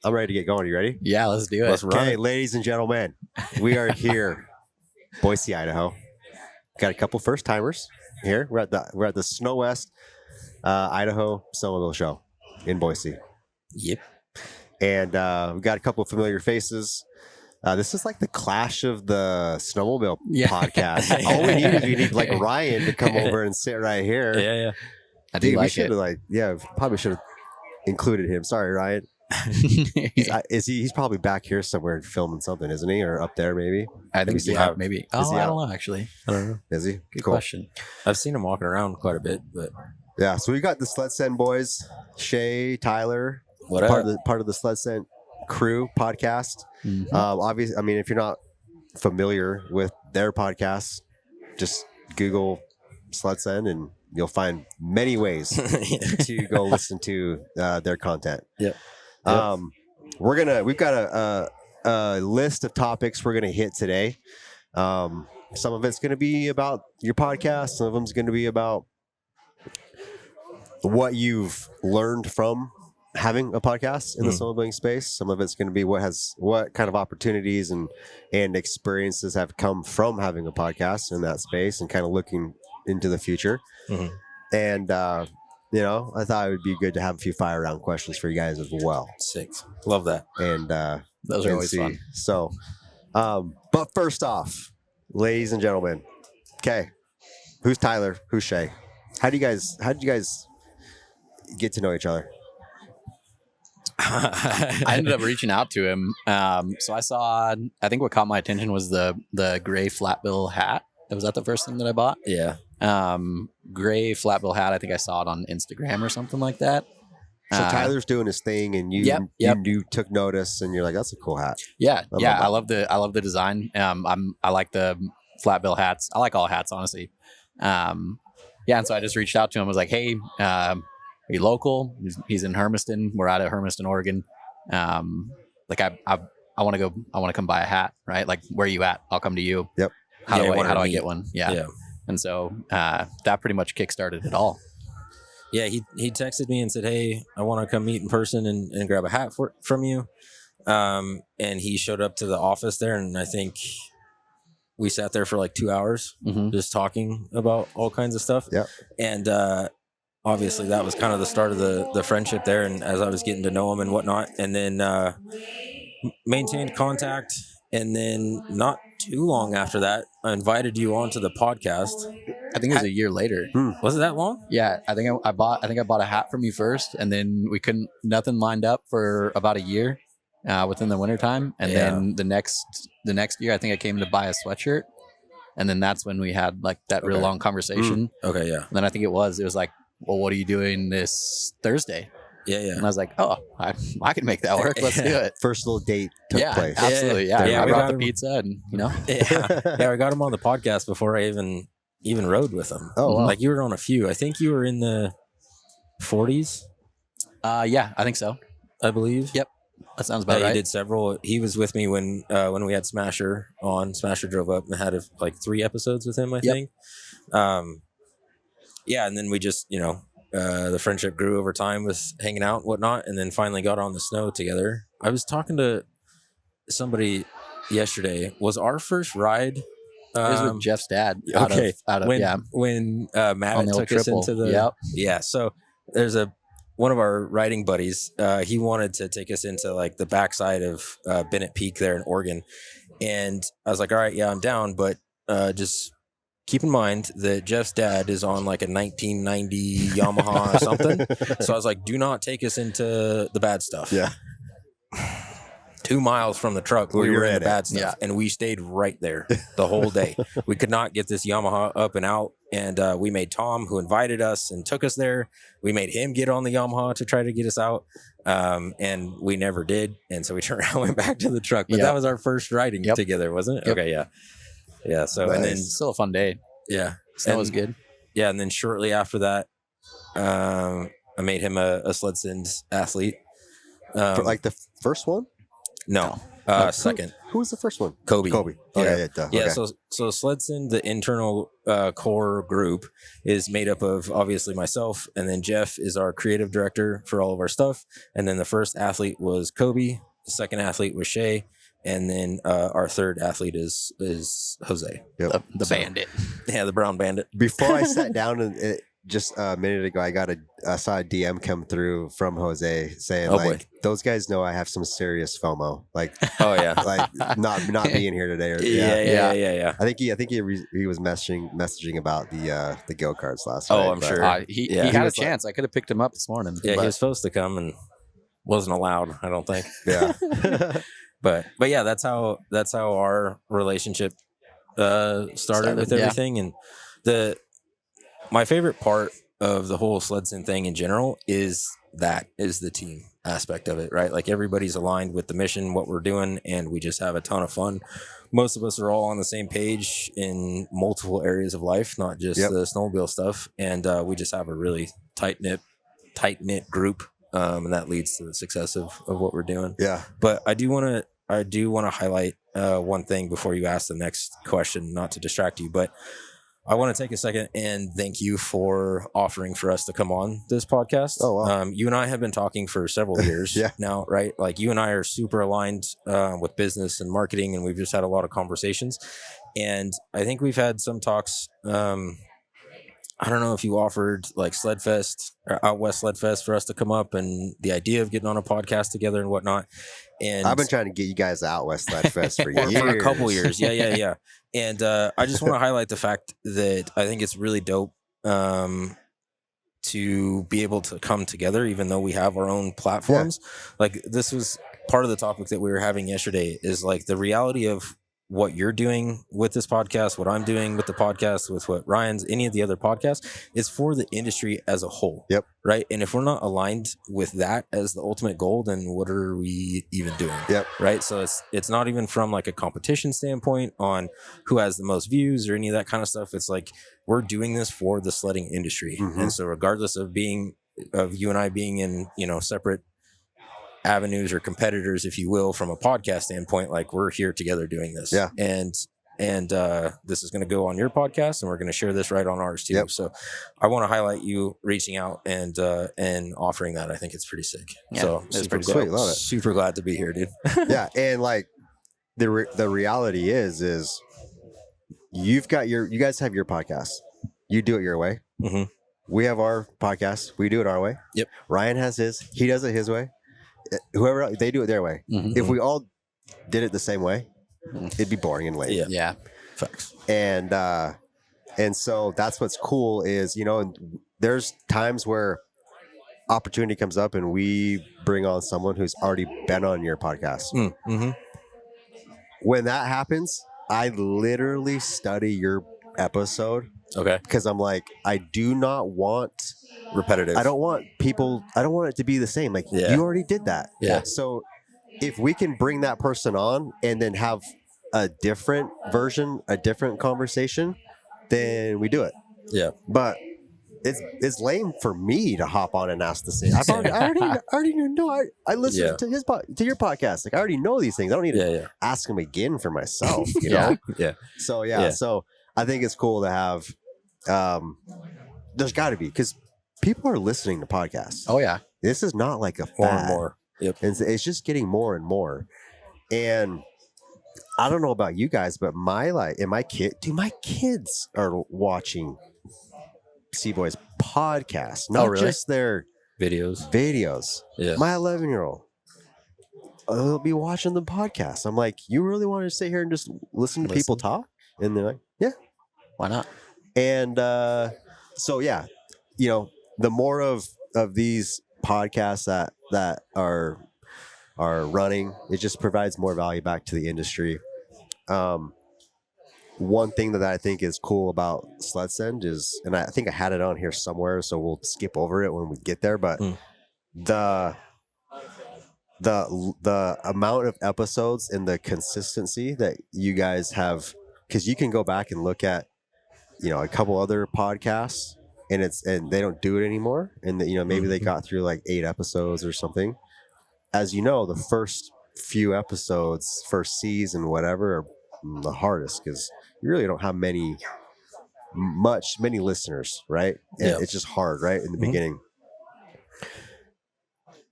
I'm ready to get going. You ready? Yeah, let's do it. Let's run. Okay, ladies and gentlemen, we are here, Boise, Idaho. Got a couple first timers here. We're at the Snow West, Idaho Snowmobile Show in Boise, Yep. and we got a couple of familiar faces. This is like the clash of the snowmobile podcast. All we need is we need like Ryan to come over and sit right here. Yeah. I do Dude, like we should it. have probably should have included him. Sorry, Ryan. He's probably back here somewhere filming something, isn't he? Or up there maybe? I think he yeah, out? maybe. Is he I out? don't know actually. I don't know. Is he? Good Cool. question. I've seen him walking around quite a bit, but Yeah, so we got the SledSend boys, Shae, Tyler, what part of the SledSend crew podcast. Mhm. Obviously, I mean, if you're not familiar with their podcast, just Google SledSend and you'll find many ways to go listen to their content. Yep. We've got a list of topics we're gonna hit today. Some of it's gonna be about your podcast. Some of them's gonna be about what you've learned from having a podcast in the snowmobiling space. Some of it's going to be what kind of opportunities and experiences have come from having a podcast in that space and kind of looking into the future. Mhm. And I thought it would be good to have a few fire round questions for you guys as well. Sick. Love that. And Those are always fun. So, but first off, ladies and gentlemen, okay, who's Tyler? Who's Shae? How did you guys get to know each other? I ended up reaching out to him. So I think what caught my attention was the gray flat bill hat. Was that the first thing that I bought? Yeah. Gray flat bill hat. I think I saw it on Instagram or something like that. So Tyler's doing his thing, and you took notice, and you're like, "That's a cool hat." Yeah, I love the design. I like the flat bill hats. I like all hats, honestly. And so I just reached out to him. I was like, "Hey, are you local?" He's in Hermiston. We're out at Hermiston, Oregon. Like I want to go. I want to come buy a hat. Right? Like, where are you at? I'll come to you. Yep. How do I get one? Yeah. Yeah. And so that pretty much kickstarted it all. Yeah, he texted me and said, "Hey, I want to come meet in person and grab a hat from you." And he showed up to the office there, and I think we sat there for like 2 hours just talking about all kinds of stuff. Yeah. And obviously that was kind of the start of the friendship there, and as I was getting to know him and whatnot, and then maintained contact, and then not too long after that, I invited you onto the podcast. I think it was a year later. Was it that long? Yeah, I think I bought a hat from you first, and then nothing lined up for about a year within the wintertime. And then the next year, I think I came to buy a sweatshirt, and then that's when we had like that real long conversation. Okay, yeah. And then I think it was like, well, what are you doing this Thursday? Yeah. And I was like, oh, I can make that work. Let's do it. First little date took place. Absolutely. Yeah. Yeah, I we brought got the him. pizza, and Yeah, we got him on the podcast before I even rode with him. Oh, wow. Like you were on a few. I think you were in the 40s. Yeah, I think so. I believe. Yep. That sounds about right. He did several. He was with me when we had Smasher on. Smasher drove up and had like 3 episodes with him, I think. Yeah, and then we just, the friendship grew over time with hanging out and whatnot, and then finally got on the snow together. I was talking to somebody yesterday. Was our first ride? It was with Jeff's dad. Okay. When Matt took us into the yeah. So there's one of our riding buddies. He wanted to take us into like the backside of Bennett Peak there in Oregon, and I was like, all right, yeah, I'm down, but just keep in mind that Jeff's dad is on like a 1990 Yamaha or something. So I was like, do not take us into the bad stuff. Yeah. 2 miles from the truck, we were in the bad stuff, and we stayed right there the whole day. We could not get this Yamaha up and out, and we made Tom, who invited us and took us there, we made him get on the Yamaha to try to get us out, and we never did, and so we turned around and went back to the truck. But that was our first riding together, wasn't it? Yep. Okay, yeah. So nice. And then still a fun day. Yeah, Snow was good. Yeah, and then shortly after that, I made him a SledSend athlete. For like the first one? No. Second. Who was the first one? Kobe. Oh, yeah. Okay. So SledSend, the internal core group, is made up of obviously myself, and then Jeff is our creative director for all of our stuff. And then the first athlete was Kobe, the second athlete was Shae, and then our third athlete is Jose. Yep. The bandit. Yeah, the brown bandit. Before I sat down and just a minute ago, I saw a DM come through from Jose saying those guys know I have some serious FOMO. Like, oh yeah, like not being here today. Or, yeah. I think he was messaging about the go karts last night. Oh, I'm sure. He had a chance. I could have picked him up this morning. Yeah, he was supposed to come and wasn't allowed. I don't think. Yeah. But yeah, that's how our relationship started with everything. And my favorite part of the whole SledSend thing in general is the team aspect of it, right? Like everybody's aligned with the mission, what we're doing, and we just have a ton of fun. Most of us are all on the same page in multiple areas of life, not just the snowmobile stuff. And we just have a really tight knit group, and that leads to the success of what we're doing. Yeah. But I do want to highlight one thing before you ask the next question, not to distract you, but I want to take a second and thank you for offering for us to come on this podcast. Oh, wow. You and I have been talking for several years now, right? Like you and I are super aligned with business and marketing, and we've just had a lot of conversations. And I think we've had some talks. I don't know if you offered like Sledfest or Out West Sledfest for us to come up, and the idea of getting on a podcast together and whatnot. And I've been trying to get you guys Out West Sledfest for years. For a couple years. Yeah. And I just want to highlight the fact that I think it's really dope to be able to come together, even though we have our own platforms. Yeah. Like this was part of the topic that we were having yesterday, is like the reality of what you're doing with this podcast, what I'm doing with the podcast, with what Ryan's, any of the other podcasts, is for the industry as a whole. Yep. Right. And if we're not aligned with that as the ultimate goal, then what are we even doing? Yep. Right. So it's not even from like a competition standpoint on who has the most views or any of that kind of stuff. It's like, we're doing this for the sledding industry. Mm-hmm. And so regardless of you and I being in, separate avenues or competitors, if you will, from a podcast standpoint, like we're here together doing this. Yeah. And this is going to go on your podcast, and we're going to share this right on ours too. Yep. So I want to highlight you reaching out and offering that. I think it's pretty sick. Yeah, so super sweet. Love it. Super glad to be here, dude. Yeah. And like the reality is you guys have your podcast. You do it your way. Mm-hmm. We have our podcast. We do it our way. Yep. Ryan has his. He does it his way. Whoever else, they do it their way. Mm-hmm. If we all did it the same way, it'd be boring and lame. Yeah. Facts. And so that's what's cool is, there's times where opportunity comes up and we bring on someone who's already been on your podcast. Mm-hmm. When that happens, I literally study your episode. Okay. Because I'm like, I do not want repetitive. I don't want it to be the same. Like, you already did that. Yeah. So if we can bring that person on and then have a different version, a different conversation, then we do it. Yeah. But it's lame for me to hop on and ask the same. I already know. I listen to your podcast. Like, I already know these things. I don't need to ask them again for myself. You know. Yeah. So So I think it's cool to have. There's got to be, because people are listening to podcasts. Oh yeah, this is not like a fad. More and more. Yep. And it's just getting more and more. And I don't know about you guys, but my kids are watching C-Boys podcasts, not just their videos. Yeah. My 11-year-old, they'll be watching the podcast. I'm like, you really want to sit here and just listen to people talk? And they're like, yeah, why not? And so yeah, the more of these podcasts that are running, it just provides more value back to the industry. One thing that I think is cool about SledSend is, and I think I had it on here somewhere, so we'll skip over it when we get there, but the amount of episodes and the consistency that you guys have, because you can go back and look at a couple other podcasts and they don't do it anymore, and maybe they got through like 8 episodes or something. As you know, the first few episodes, first season, whatever, are the hardest because you really don't have many listeners, right? And it's just hard, right? In the beginning.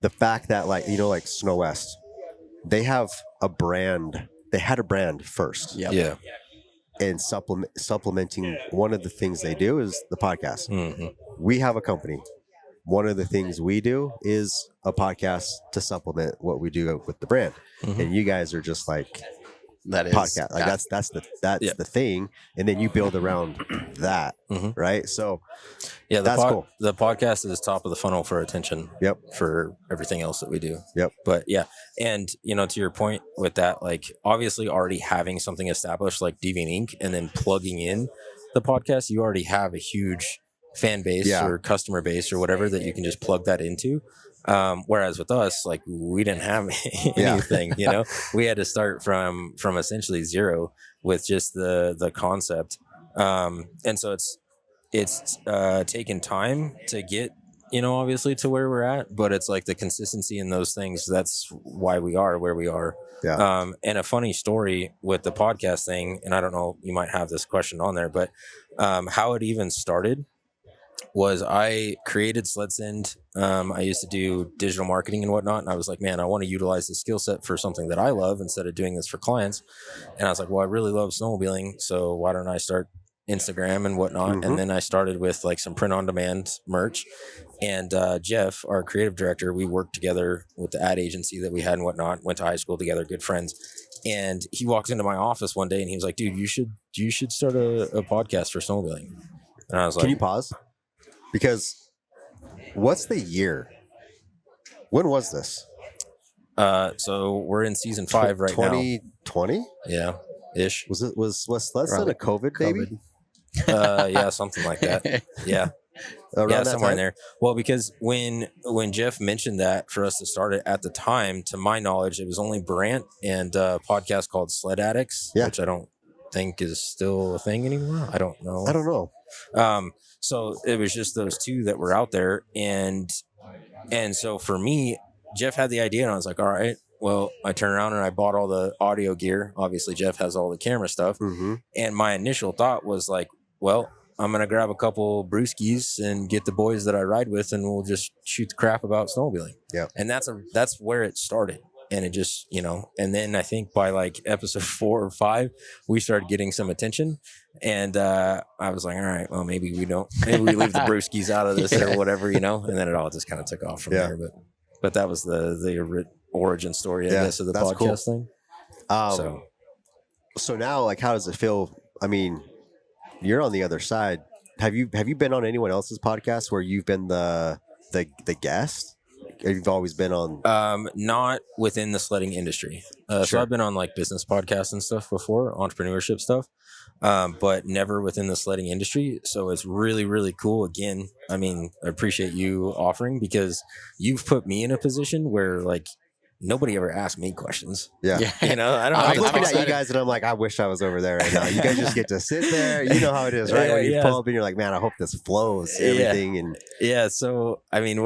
The fact that like Snow West, they have a brand. They had a brand first. Yep. Yeah. And supplementing one of the things they do is the podcast. We have a company. One of the things we do is a podcast to supplement what we do with the brand. And you guys are just like that is podcast. Like that's the thing. And then you build around that, right? So yeah, that's cool. The podcast is top of the funnel for attention. Yep. For everything else that we do. Yep. But yeah, and to your point with that, like obviously already having something established like Deviant Inc. and then plugging in the podcast, you already have a huge fan base or customer base or whatever that you can just plug that into. Whereas with us, like we didn't have anything, we had to start from essentially zero with just the concept. And so it's taken time to get, obviously to where we're at, but it's like the consistency in those things. That's why we are where we are. Yeah. And a funny story with the podcast thing, and I don't know, you might have this question on there, but how it even started was I created SledSend. I used to do digital marketing and whatnot. And I was like, man, I want to utilize the skill set for something that I love instead of doing this for clients. And I was like, well, I really love snowmobiling. So why don't I start Instagram and whatnot? And then I started with like some print on demand merch. And Jeff, our creative director, we worked together with the ad agency that we had and whatnot, went to high school together, good friends. And he walked into my office one day and he was like, dude, you should start a podcast for snowmobiling. And I was like, can you pause? Because what's the year? When was this? So we're in season 5 right 2020? now. Yeah, ish. Was SledSend a COVID baby? Yeah, something like that. Yeah. Around that somewhere time? in there. Well, because when Jeff mentioned that for us to start it at the time, to my knowledge, it was only Brant and a podcast called Sled Addicts, which I don't think is still a thing anymore. I don't know. So it was just those two that were out there. And so for me, Jeff had the idea and I was like, all right, well, I turned around and I bought all the audio gear. Obviously, Jeff has all the camera stuff. And my initial thought was like, well, I'm going to grab a couple brewskis and get the boys that I ride with and we'll just shoot the crap about snowmobiling. Yeah. And that's where it started. And it just, and then I think by like episode 4 or 5, we started getting some attention. And I was like, all right, well, maybe we leave the brewskis out of this or whatever, and then it all just kind of took off from there. But that was the origin story, I guess, of the podcast thing. So now, like, how does it feel? I mean, you're on the other side. Have you been on anyone else's podcast where you've been the guest? You've always been on not within the sledding industry. So I've been on like business podcasts and stuff before, entrepreneurship stuff, but never within the sledding industry. So it's really, really cool. Again, I mean, I appreciate you offering because you've put me in a position where like nobody ever asked me questions. Yeah. I don't I'm looking at you guys and I'm like, I wish I was over there right now. You guys just get to sit there. You know how it is, right? When you pull up and you're like, man, I hope this flows, everything. And so I mean,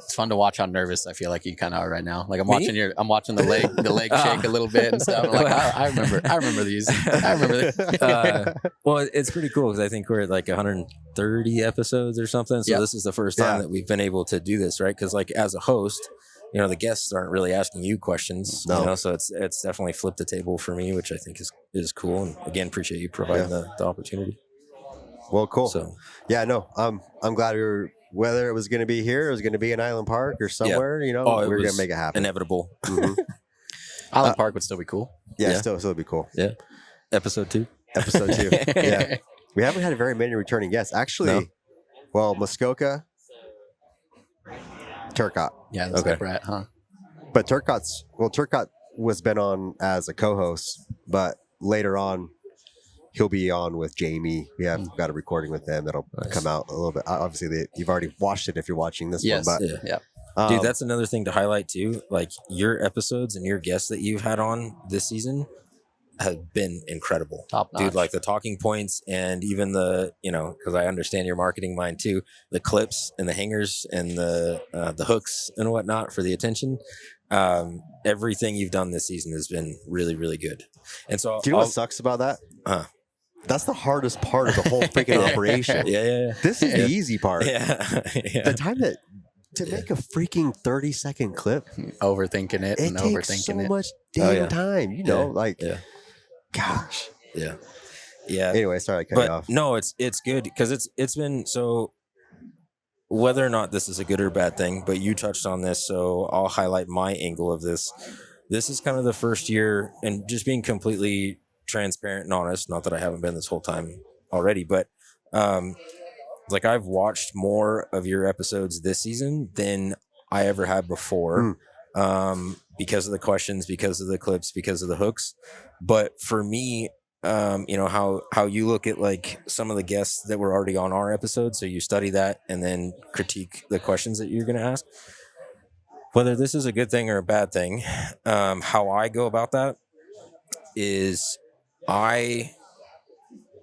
it's fun to watch how nervous I feel like you kind of are right now. Like I'm watching the leg shake a little bit and stuff. I'm like, I remember these. I remember these. Well, it's pretty cool because I think we're at like 130 episodes or something. So this is the first time that we've been able to do this, right? Because like as a host, the guests aren't really asking you questions, so it's definitely flipped the table for me, which I think is cool. And again, appreciate you providing the opportunity. Well, cool. So I'm glad we were. Whether it was going to be here, it was going to be in Island Park or somewhere, we're going to make it happen. Inevitable. Island Park would still be cool. Yeah, still would be cool. Yeah. Episode 2. Yeah. We haven't had very many returning guests. Actually, well, Muskoka, Turcotte. Yeah, that's like Brett, huh? But Turcotte was been on as a co-host, but later on, he'll be on with Jamie. We have got a recording with them that'll come out a little bit. Obviously, you've already watched it if you're watching this one. But dude, that's another thing to highlight too. Like your episodes and your guests that you've had on this season have been incredible. Top notch. Dude, like the talking points and even the, because I understand your marketing mind too, the clips and the hangers and the hooks and whatnot for the attention. everything you've done this season has been really, really good. And so, do you know what sucks about that? That's the hardest part of the whole freaking operation. Yeah. This is the easy part. Yeah. The time to make a freaking 30-second clip, overthinking it and takes overthinking so it. much damn time. You know, gosh. Yeah. Anyway, sorry I cut you off. No, it's good because it's been so. Whether or not this is a good or bad thing, but you touched on this, so I'll highlight my angle of this. This is kind of the first year, and just being completely transparent and honest, not that I haven't been this whole time already, but like I've watched more of your episodes this season than I ever had before, because of the questions, because of the clips, because of the hooks. But for me, you know, how you look at like some of the guests that were already on our episode, so you study that and then critique the questions that you're going to ask. Whether this is a good thing or a bad thing, how I go about that is I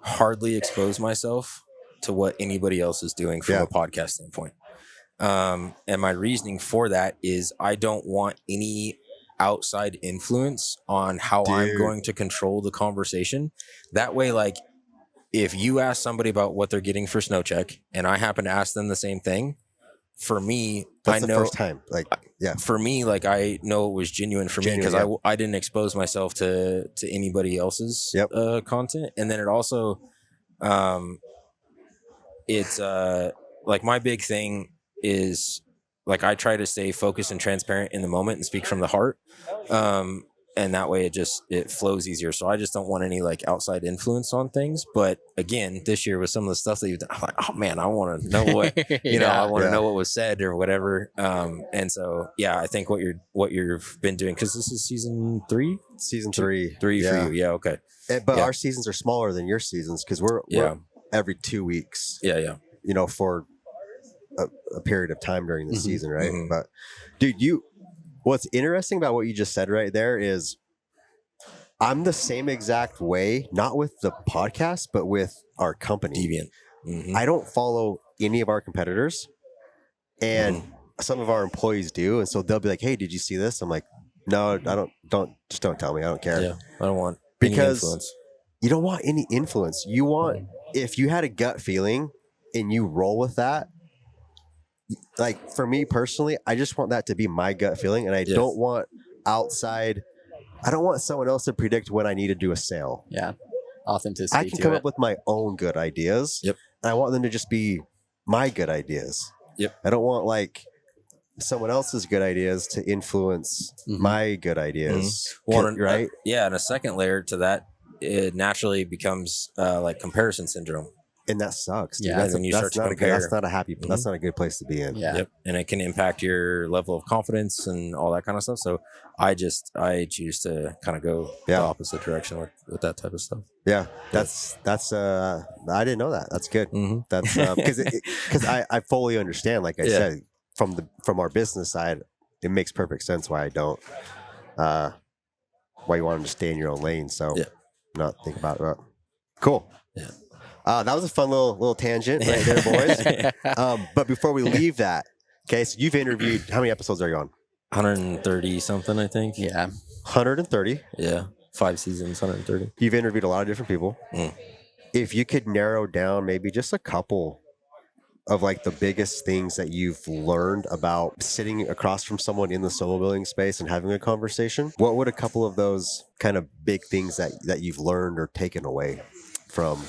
hardly expose myself to what anybody else is doing from a podcast standpoint. And my reasoning for that is I don't want any outside influence on how I'm going to control the conversation. That way, like, if you ask somebody about what they're getting for snow check and I happen to ask them the same thing, for me, that's I know the first time. Like, for me, like, I know it was genuine for me because I didn't expose myself to anybody else's content. And then it also, it's like my big thing is like I try to stay focused and transparent in the moment and speak from the heart. And that way it flows easier. So I just don't want any like outside influence on things. But again, this year with some of the stuff that you've done, I'm like, oh man, I want to know what, you know, I want to know what was said or whatever. And so, I think what you've been doing, cause this is season 3 for you. Yeah. Okay. But our seasons are smaller than your seasons. Cause we're every 2 weeks, you know, for a period of time during the season. Right. But dude, what's interesting about what you just said right there is I'm the same exact way, not with the podcast, but with our company. Deviant. I don't follow any of our competitors, and some of our employees do. And so they'll be like, hey, did you see this? I'm like, no, I don't tell me. I don't care. Yeah. I don't want any influence. Because you don't want any influence. You want, if you had a gut feeling and you roll with that, like for me personally, I just want that to be my gut feeling, and I don't want outside. I don't want someone else to predict when I need to do a sale. Yeah, authenticity. I can come up with my own good ideas. Yep, and I want them to just be my good ideas. Yep, I don't want like someone else's good ideas to influence my good ideas. Right? And a second layer to that, it naturally becomes like comparison syndrome. And that sucks. Dude. Yeah, when you start to compare, that's not a happy. That's not a good place to be in. Yeah, and it can impact your level of confidence and all that kind of stuff. So I choose to kind of go the opposite direction with that type of stuff. Yeah, that's I didn't know that. That's good. That's because I fully understand. Like I said, from our business side, it makes perfect sense why I don't. Why you want to stay in your own lane. So not think about it. Cool. Yeah. That was a fun little tangent right there, boys. But before we leave that, okay, so you've interviewed, how many episodes are you on? 130 something, I think. Yeah. 130? Yeah. 5 seasons, 130. You've interviewed a lot of different people. If you could narrow down maybe just a couple of like the biggest things that you've learned about sitting across from someone in the snowmobiling space and having a conversation, what would a couple of those kind of big things that you've learned or taken away from?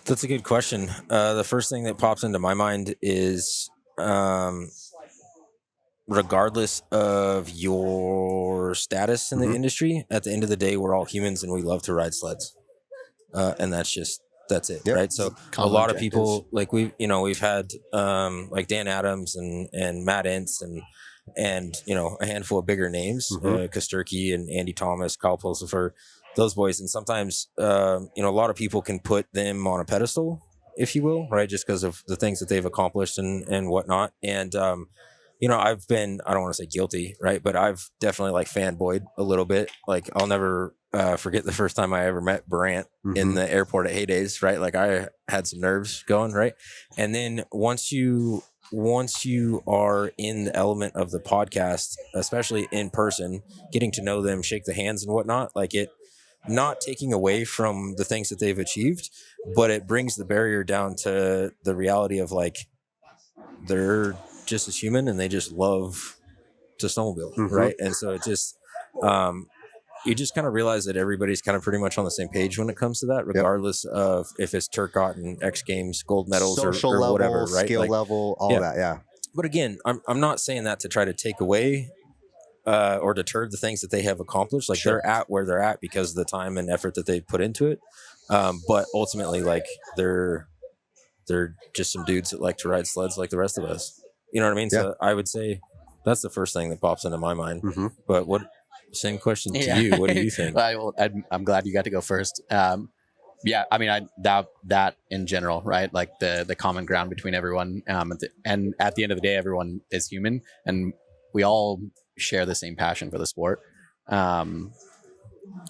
That's a good question. The first thing that pops into my mind is, regardless of your status in the industry, at the end of the day, we're all humans and we love to ride sleds. And that's it. Yep. Right. So a lot of people, like we've had, like Dan Adams and Matt Ince and, you know, a handful of bigger names, Kosturki and Andy Thomas, Kyle Pulsifer, those boys. And sometimes, you know, a lot of people can put them on a pedestal, if you will, right? Just because of the things that they've accomplished and whatnot. And, you know, I don't want to say guilty, right? But I've definitely like fanboyed a little bit. Like I'll never forget the first time I ever met Brant in the airport at Heydays, right? Like I had some nerves going, right? And then once you once you are in the element of the podcast, especially in person, getting to know them, shake the hands and whatnot, like it, not taking away from the things that they've achieved, but it brings the barrier down to the reality of like, they're just as human and they just love to snowmobile. Right. And so it just, you just kind of realize that everybody's kind of pretty much on the same page when it comes to that, regardless of if it's Turcotte and X Games gold medals social or level, whatever, right? Skill level, all that. Yeah. But again, I'm not saying that to try to take away or deter the things that they have accomplished. Like they're at where they're at because of the time and effort that they put into it. But ultimately, like they're just some dudes that like to ride sleds like the rest of us. You know what I mean? So I would say that's the first thing that pops into my mind. But same question to you. What do you think? I'm glad you got to go first. Yeah, I mean, that in general, right? Like the common ground between everyone, and at the end of the day, everyone is human, and we all share the same passion for the sport.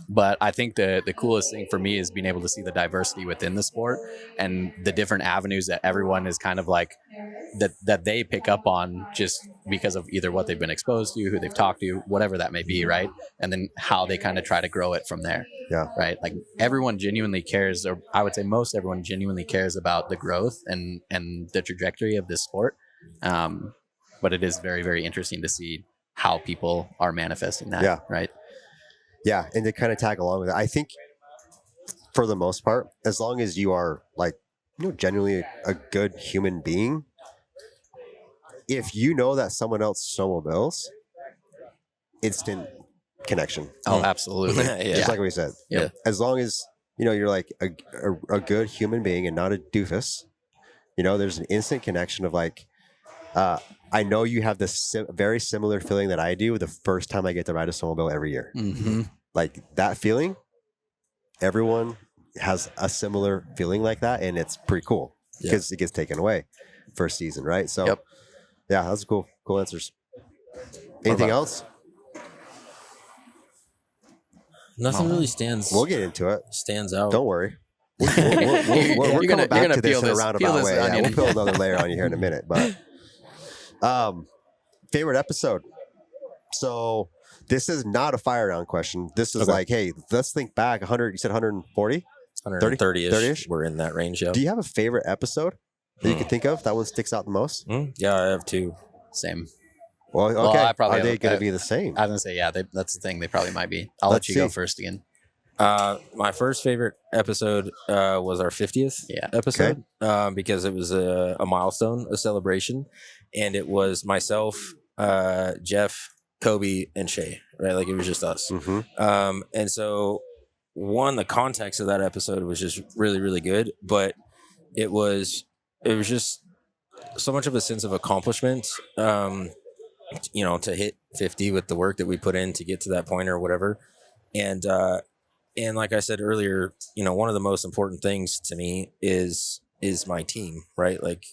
But I think the coolest thing for me is being able to see the diversity within the sport and the different avenues that everyone is kind of like that they pick up on just because of either what they've been exposed to, who they've talked to, whatever that may be, right? And then how they kind of try to grow it from there. Yeah. Right. Like everyone genuinely cares, or I would say most everyone genuinely cares about the growth and the trajectory of this sport. But it is very, very interesting to see how people are manifesting that. Yeah. Right. Yeah. And to kind of tag along with it, I think for the most part, as long as you are like, genuinely a good human being, if you know that someone else snowmobiles, instant connection. Oh, absolutely. Just like we said. Yeah. As long as, you're like a good human being and not a doofus, there's an instant connection of like, I know you have this very similar feeling that I do the first time I get to ride a snowmobile every year. Like that feeling, everyone has a similar feeling like that, and it's pretty cool because it gets taken away for a season, right? So, yeah, that's cool answers. Anything else? Nothing really stands. We'll get into it. Stands out. Don't worry. We're coming back to this in a roundabout way. Yeah, we'll peel another layer on you here in a minute. But favorite episode. So this is not a fire round question. This is like, hey, let's think back. 100. You said 140, 30-ish. We're in that range. Yeah. Do you have a favorite episode that you can think of? That one sticks out the most. Yeah, I have two. Same. Well, okay. Well, I probably are they going to be the same? I was going to say, yeah, that's the thing. They probably might be. Let's let you go first again. My first favorite episode was our 50th episode because it was a milestone, a celebration. And it was myself, Jeff, Kobe, and Shae, right? Like it was just us. And so the context of that episode was just really, really good. But it was just so much of a sense of accomplishment, to hit 50 with the work that we put in to get to that point or whatever. And like I said earlier, one of the most important things to me is my team, right? Like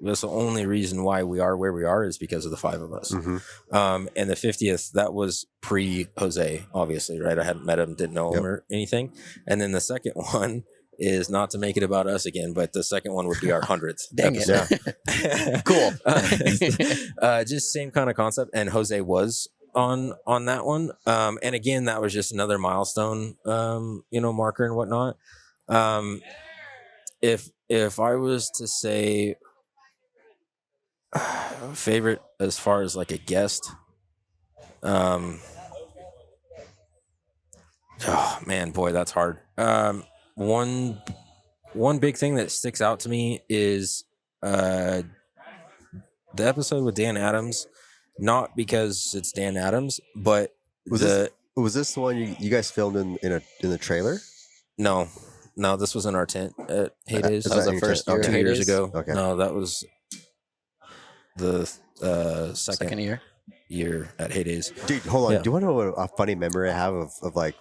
that's the only reason why we are where we are is because of the five of us. And the 50th, that was pre Jose, obviously, right? I hadn't met him, didn't know him or anything. And then the second one is not to make it about us again, but the second one would be our 100th. Dang episode. It. Cool. Just same kind of concept. And Jose was on that one. And again, that was just another milestone, marker and whatnot. If I was to say favorite as far as like a guest, oh man, boy, that's hard. One big thing that sticks out to me is the episode with Dan Adams, not because it's Dan Adams, but was this the one you guys filmed in the trailer? No, this was in our tent at Heydays. That was the first year 2 years ago. Okay. No, that was the second year at Heydays. Dude, hold on. Yeah. Do you want to know what a funny memory I have of like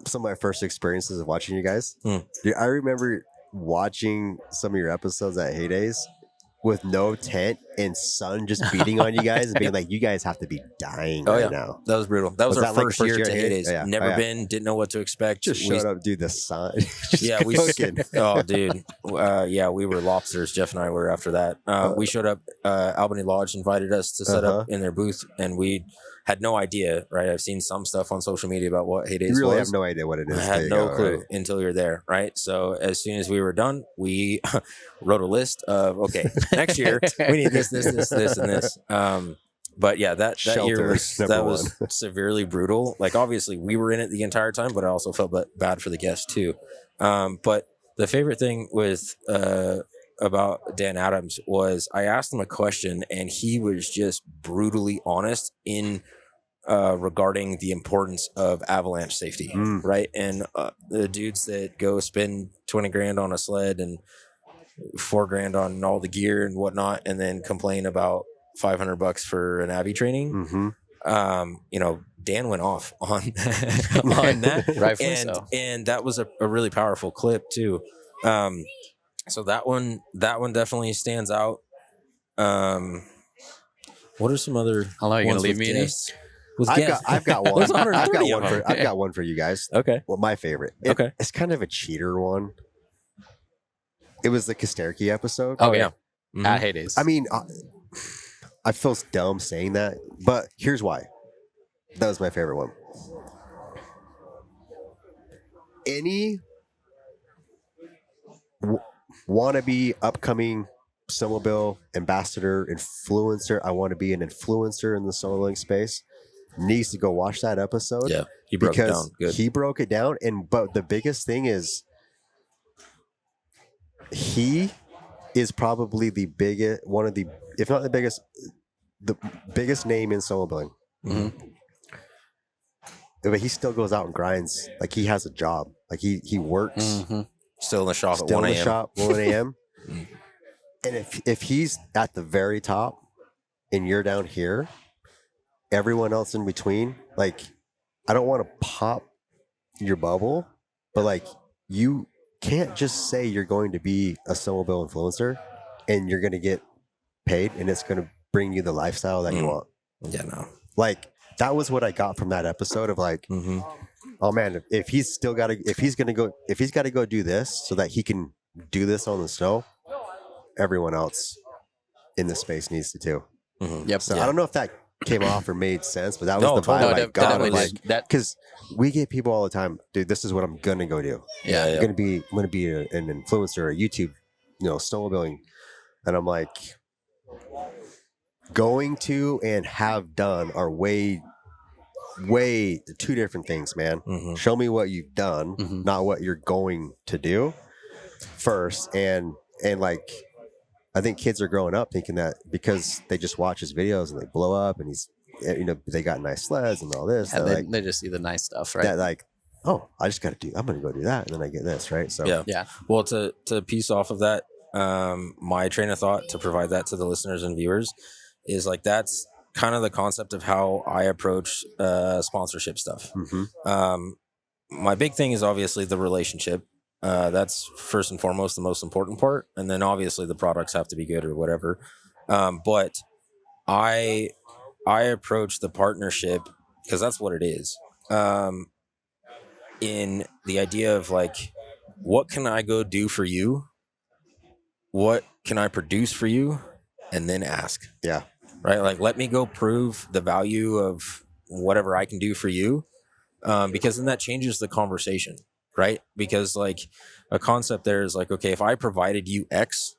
some of my first experiences of watching you guys? Dude, I remember watching some of your episodes at Heydays with no tent and sun just beating on you guys and being like, you guys have to be dying now. That was brutal. That was our like first year to Heydays. Yeah. Never been, didn't know what to expect. Just showed up, dude. The sun. We dude. We were lobsters. Jeff and I were after that. We showed up. Albany Lodge invited us to set up in their booth, and we had no idea. Right, I've seen some stuff on social media about what Heydays was. You really have no idea what it is. I had no clue until you're there. Right. So as soon as we were done, we wrote a list of next year we need this, and this. But yeah, that year was severely brutal. Like obviously we were in it the entire time, but I also felt bad for the guests too. But the favorite thing with about Dan Adams was I asked him a question and he was just brutally honest in regarding the importance of avalanche safety, right? And the dudes that go spend 20 grand on a sled and $4 grand on all the gear and whatnot, and then complain about $500 for an Abbey training. Dan went off on that, right? And that was a really powerful clip too. So that one definitely stands out. What are some other? How long are you gonna leave me in? I've got one. I've got one for you guys. Okay. Well, my favorite. It's kind of a cheater one. It was the Kosterki episode. Oh yeah. At Heydays. I mean, I feel dumb saying that, but here's why. That was my favorite one. Any wannabe upcoming snowmobile ambassador, influencer, I want to be an influencer in the snowmobiling space, needs to go watch that episode. Yeah, he broke it down. Good. He broke it down, but the biggest thing is he is probably the biggest, one of the, if not the biggest name in snowmobiling. But he still goes out and grinds. Like he has a job. Like he works. Still in the shop still at 1 a.m. in the shop, 1 a.m. And if he's at the very top and you're down here, everyone else in between, like, I don't want to pop your bubble, but like, you can't just say you're going to be a snowmobile influencer and you're going to get paid and it's going to bring you the lifestyle that you want. Yeah, no. Like, that was what I got from that episode of like, oh man, if he's got to go do this so that he can do this on the snow, everyone else in the space needs to too. So I don't know if that came off or made sense, but that was the vibe I got. Like, because we get people all the time, dude, this is what I'm gonna go do. I'm gonna be an influencer, a YouTube, snowmobiling, and I'm like, going to and have done are way two different things, man. Show me what you've done, not what you're going to do first. And like, I think kids are growing up thinking that because they just watch his videos and they blow up and he's, they got nice sleds and all this. And they just see the nice stuff, right? That like, oh, I'm going to go do that. And then I get this, right? So yeah. Well, to piece off of that, my train of thought to provide that to the listeners and viewers is like, that's kind of the concept of how I approach sponsorship stuff. My big thing is obviously the relationship. That's first and foremost the most important part, and then obviously the products have to be good or whatever. But I approach the partnership because that's what it is. In the idea of like, what can I go do for you? What can I produce for you? And then ask. Yeah. Right. Like, let me go prove the value of whatever I can do for you. Because then that changes the conversation. Right. Because like a concept there is like, okay, if I provided you X,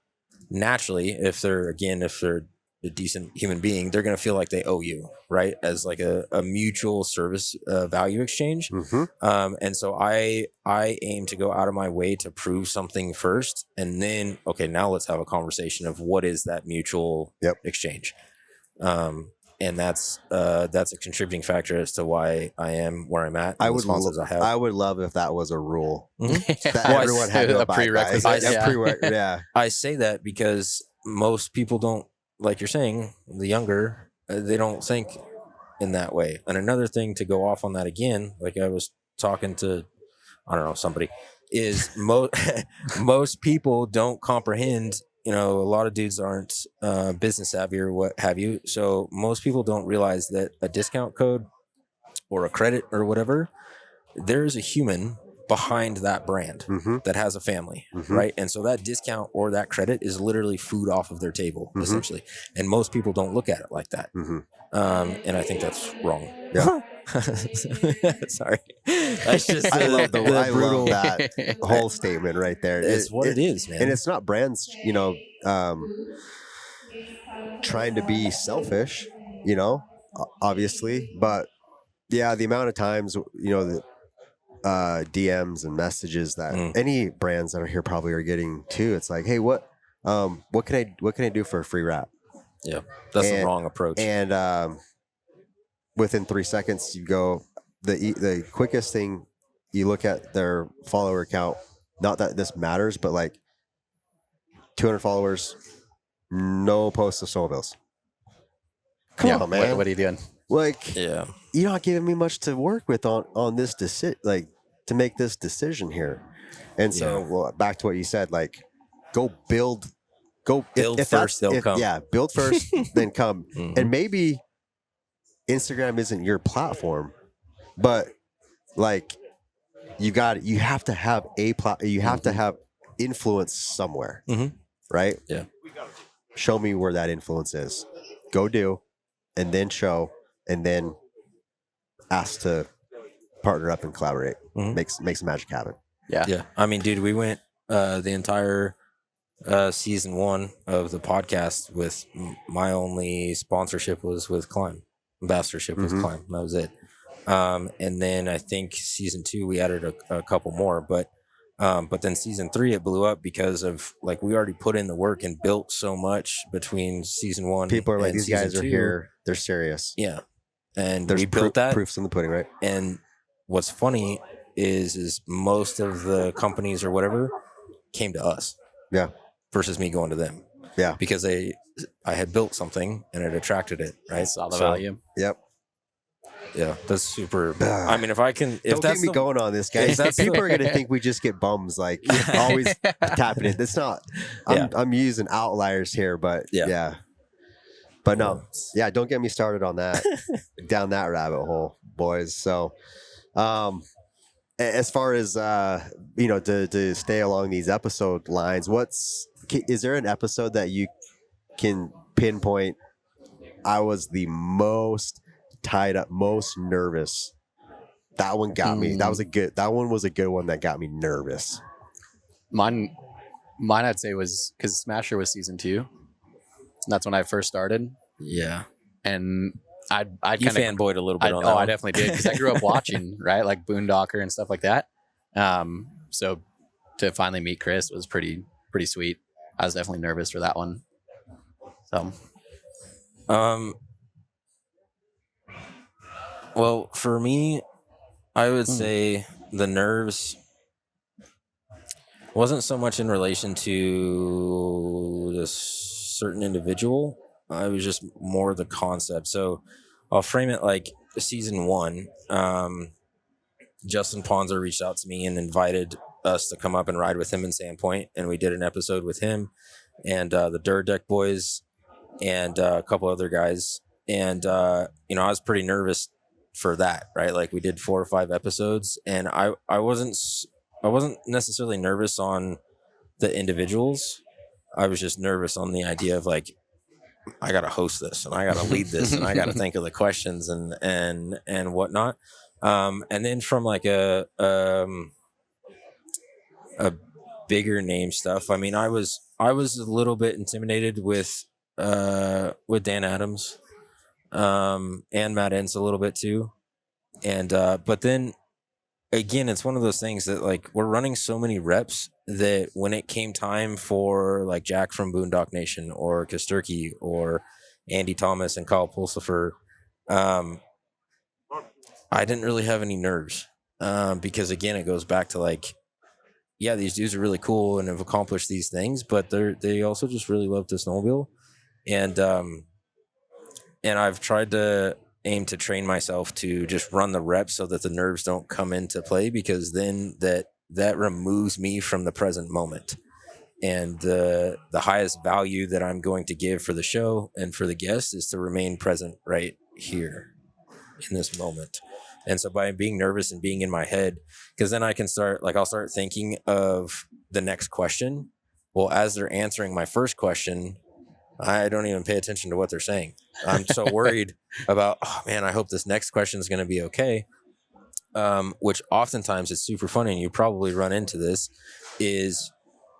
naturally, if they're a decent human being, they're going to feel like they owe you, right? As like a mutual service value exchange. And so I aim to go out of my way to prove something first. And then, okay, now let's have a conversation of what is that mutual exchange. And that's a contributing factor as to why I am where I'm at. I would love if that was a rule. That everyone had to a prerequisite. I say that because most people don't, like you're saying, the younger, they don't think in that way. And another thing to go off on that again, like I was talking to, I don't know, somebody, is most people don't comprehend you know, a lot of dudes aren't business savvy or what have you. So most people don't realize that a discount code or a credit or whatever, there's a human behind that brand that has a family, right? And so that discount or that credit is literally food off of their table, essentially. And most people don't look at it like that. And I think that's wrong. Yeah. Sorry. That's just I love brutal. that whole statement right there. It's what it is, man. And it's not brands, you know, trying to be selfish, you know, obviously, but yeah, the amount of times, you know, the DMs and messages that any brands that are here probably are getting too. It's like, hey, what can I do for a free wrap? Yeah, that's the wrong approach. And within 3 seconds, you go the quickest thing. You look at their follower count. Not that this matters, but like 200 followers, no posts of snowmobiles. Come on, man. What are you doing? Like, you're not giving me much to work with on this decision, like to make this decision here. And so, well, back to what you said, like, build first, they'll come. Yeah, build first, then come. And maybe Instagram isn't your platform, but like, you have to have you have to have influence somewhere, right? Yeah. Show me where that influence is. Go do, and then show, and then ask to partner up and collaborate. Make some magic happen. Yeah. I mean, dude, we went the entire season 1 of the podcast with my only sponsorship was with Climb, ambassadorship was Climb. That was it. And then I think season 2 we added a couple more, but then season 3 it blew up because of like we already put in the work and built so much between season 1. People are like, and these guys are 2. here, they're serious. Yeah, and there's we built that. Proofs in the pudding, right? And what's funny is most of the companies or whatever came to us. Yeah. Versus me going to them. Yeah. Because I had built something and it attracted it, right? Saw the value. Yep. Yeah, that's super. I mean, if don't get me going on this, guys. People are gonna think we just get bums, like always tapping it. It's not. I'm using outliers here, but yeah. But no, don't get me started on that. Down that rabbit hole, boys. So, as far as you know, to stay along these episode lines, is there an episode that you can pinpoint? I was the most tied up, most nervous. That one got me. That one was a good one that got me nervous. Mine I'd say was because Smasher was season 2. And that's when I first started. Yeah. And I you fanboyed a little bit on that. Oh, I definitely did because I grew up watching, right? Like Boondocker and stuff like that. So to finally meet Chris was pretty sweet. I was definitely nervous for that one. So well, for me, I would say the nerves wasn't so much in relation to this certain individual. I was just more the concept. So I'll frame it like season 1. Justin Ponzer reached out to me and invited us to come up and ride with him in Sandpoint. And we did an episode with him and the Dirt Deck boys and a couple other guys. And, you know, I was pretty nervous for that, right? Like we did 4 or 5 episodes and I wasn't necessarily nervous on the individuals. I was just nervous on the idea of like, I got to host this and I got to lead this and I got to think of the questions and whatnot. And then from like a bigger name stuff. I mean, I was a little bit intimidated with Dan Adams, and Matt Entz a little bit too. And, but then again, it's one of those things that like, we're running so many reps that when it came time for like Jack from Boondock Nation or Kasturkey or Andy Thomas and Kyle Pulsifer, I didn't really have any nerves, because again, it goes back to like, yeah, these dudes are really cool and have accomplished these things, but they also just really love to snowmobile. And I've tried to aim to train myself to just run the reps so that the nerves don't come into play, because then that removes me from the present moment. And the highest value that I'm going to give for the show and for the guests is to remain present right here in this moment. And so by being nervous and being in my head, because then I can I'll start thinking of the next question. Well, as they're answering my first question, I don't even pay attention to what they're saying. I'm so worried about, oh man, I hope this next question is going to be okay. Which oftentimes is super funny, and you probably run into this, is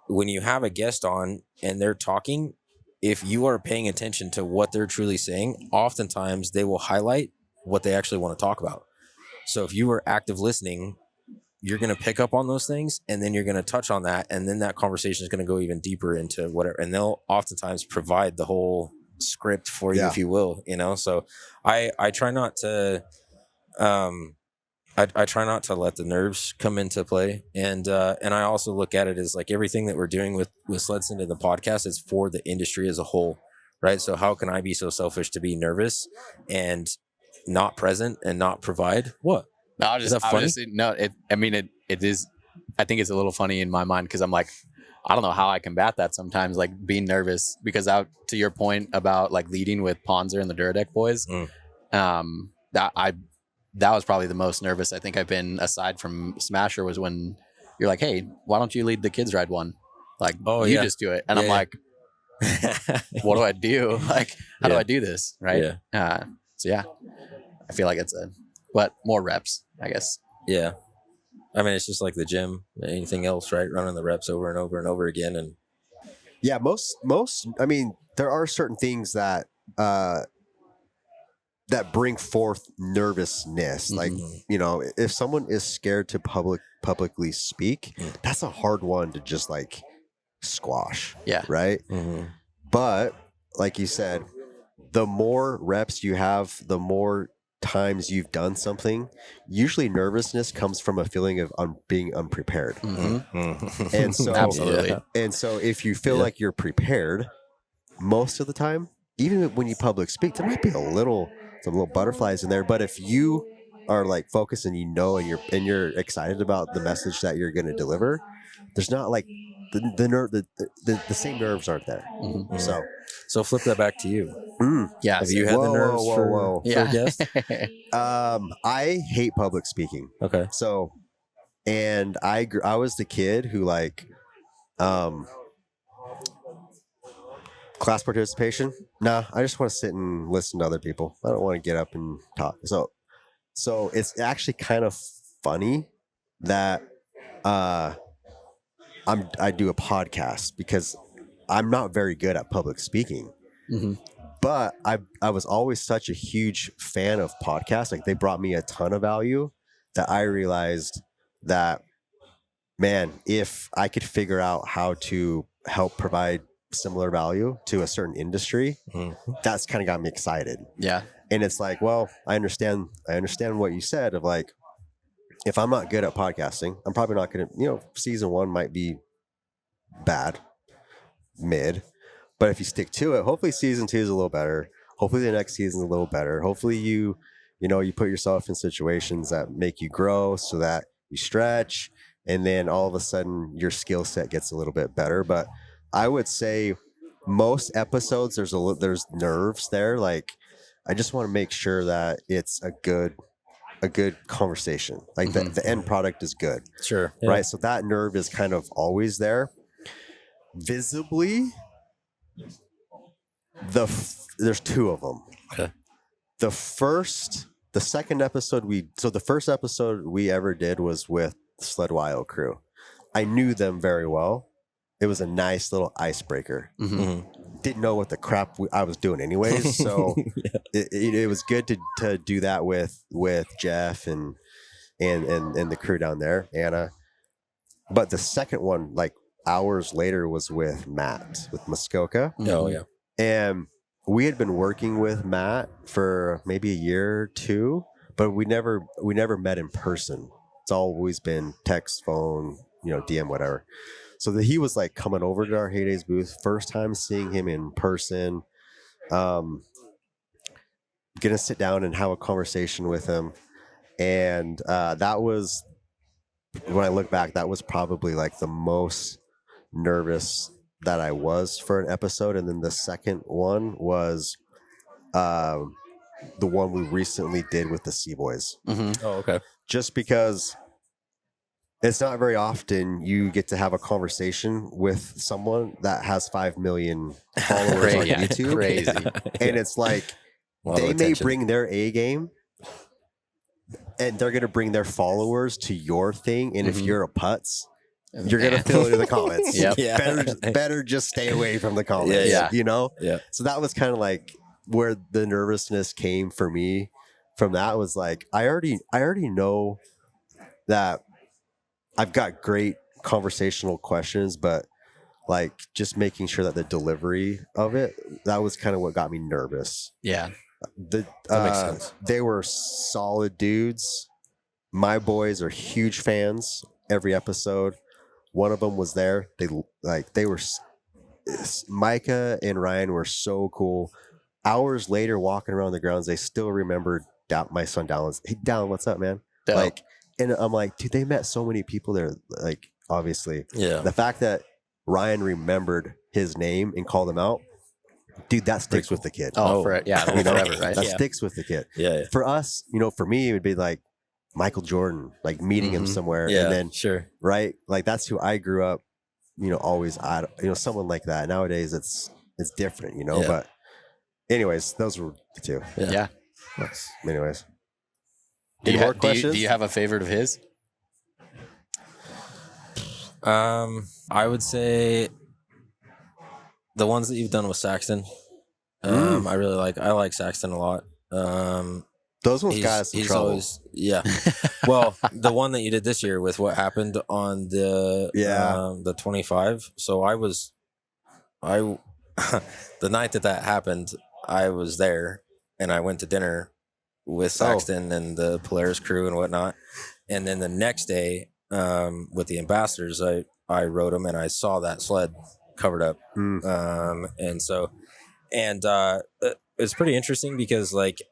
when you have a guest on and they're talking, if you are paying attention to what they're truly saying, oftentimes they will highlight what they actually want to talk about. So if you are active listening, you're going to pick up on those things, and then you're going to touch on that, and then that conversation is going to go even deeper into whatever, and they'll oftentimes provide the whole script for you, if you will, so I try not to I try not to let the nerves come into play, and I also look at it as like everything that we're doing with SledSend and the podcast is for the industry as a whole, right? So how can I be so selfish to be nervous and not present and not provide? What? No, Is that funny? It is. I think it's a little funny in my mind because I'm like, I don't know how I combat that sometimes, like being nervous, because to your point about like leading with Ponzer and the Duradeck boys, that was probably the most nervous I think I've been, aside from Smasher, was when you're like, hey, why don't you lead the kids ride one? Like, you just do it. And I'm like, what do I do? Like, how do I do this? Right. Yeah. So yeah, I feel like but more reps, I guess. Yeah. I mean, it's just like the gym, anything else, right? Running the reps over and over and over again. And yeah, most, I mean, there are certain things that, that bring forth nervousness. Like, if someone is scared to publicly speak, that's a hard one to just like squash. Yeah. Right. But like you said, the more reps you have, the more times you've done something, usually nervousness comes from a feeling of being unprepared. And so, absolutely. And so if you feel like you're prepared most of the time, even when you public speak, there might be some little butterflies in there. But if you are like focused and and you're excited about the message that you're going to deliver, there's not like the same nerves aren't there. So flip that back to you. Yeah. Have you had the nerves for guests? I hate public speaking. Okay. So, and I was the kid who like, class participation. Nah, I just want to sit and listen to other people. I don't want to get up and talk. So it's actually kind of funny that I do a podcast because I'm not very good at public speaking. But I was always such a huge fan of podcasts. Like they brought me a ton of value that I realized that, man, if I could figure out how to help provide similar value to a certain industry, that's kind of got me excited. Yeah. And it's like, well, I understand what you said of like, if I'm not good at podcasting, I'm probably not going to, season 1 might be bad, mid, but if you stick to it, hopefully season 2 is a little better. Hopefully the next season is a little better. Hopefully you put yourself in situations that make you grow so that you stretch, and then all of a sudden your skill set gets a little bit better. But I would say most episodes, there's nerves there. Like I just want to make sure that it's a good conversation. Like the end product is good. Sure. Yeah. Right. So that nerve is kind of always there. Visibly, there's 2 of them. Okay. The first episode we ever did was with Sled Wild crew. I knew them very well. It was a nice little icebreaker. Didn't know what the crap I was doing anyways. So it was good to do that with Jeff and the crew down there, Anna. But the second one, like hours later, was with Matt, with Muskoka. Oh yeah. And we had been working with Matt for maybe a year or 2, but we never met in person. It's always been text, phone, DM, whatever. So he was like coming over to our Heydays booth, first time seeing him in person. Gonna sit down and have a conversation with him. And that was, when I look back, that was probably like the most nervous that I was for an episode, and then the second one was the one we recently did with the Sea Boys. Oh, okay. Just because it's not very often you get to have a conversation with someone that has 5 million followers on YouTube. Crazy. And it's like they may bring their A game and they're going to bring their followers to your thing. And if you're a putz, you're going to fill into the comments. Better just stay away from the comments, you know? Yeah. So that was kind of like where the nervousness came for me from that was like, I already know that I've got great conversational questions, but like just making sure that the delivery of it, that was kind of what got me nervous. Yeah. That makes sense. They were solid dudes. My boys are huge fans every episode. One of them was there. They were Micah and Ryan were so cool. Hours later, walking around the grounds, they still remembered my son Dallin. Hey, Dallin, what's up, man? Dope. Like, and I'm like, dude, they met so many people there. Like, obviously, the fact that Ryan remembered his name and called him out, dude, that sticks with the kid. Forever, right? That sticks with the kid. Yeah. For us, for me, it would be like Michael Jordan, like meeting him somewhere, and then right, like that's who I grew up, always, someone like that. Nowadays, it's different, But anyways, those were the two. Yeah. Anyways, Any more questions? Do you have a favorite of his? I would say the ones that you've done with Saxton. I like Saxton a lot. Those ones got us in trouble. Well, the one that you did this year with what happened on the 25. So the night that happened, I was there and I went to dinner with Saxton and the Polaris crew and whatnot. And then the next day, with the ambassadors, I rode them and I saw that sled covered up. It's pretty interesting because like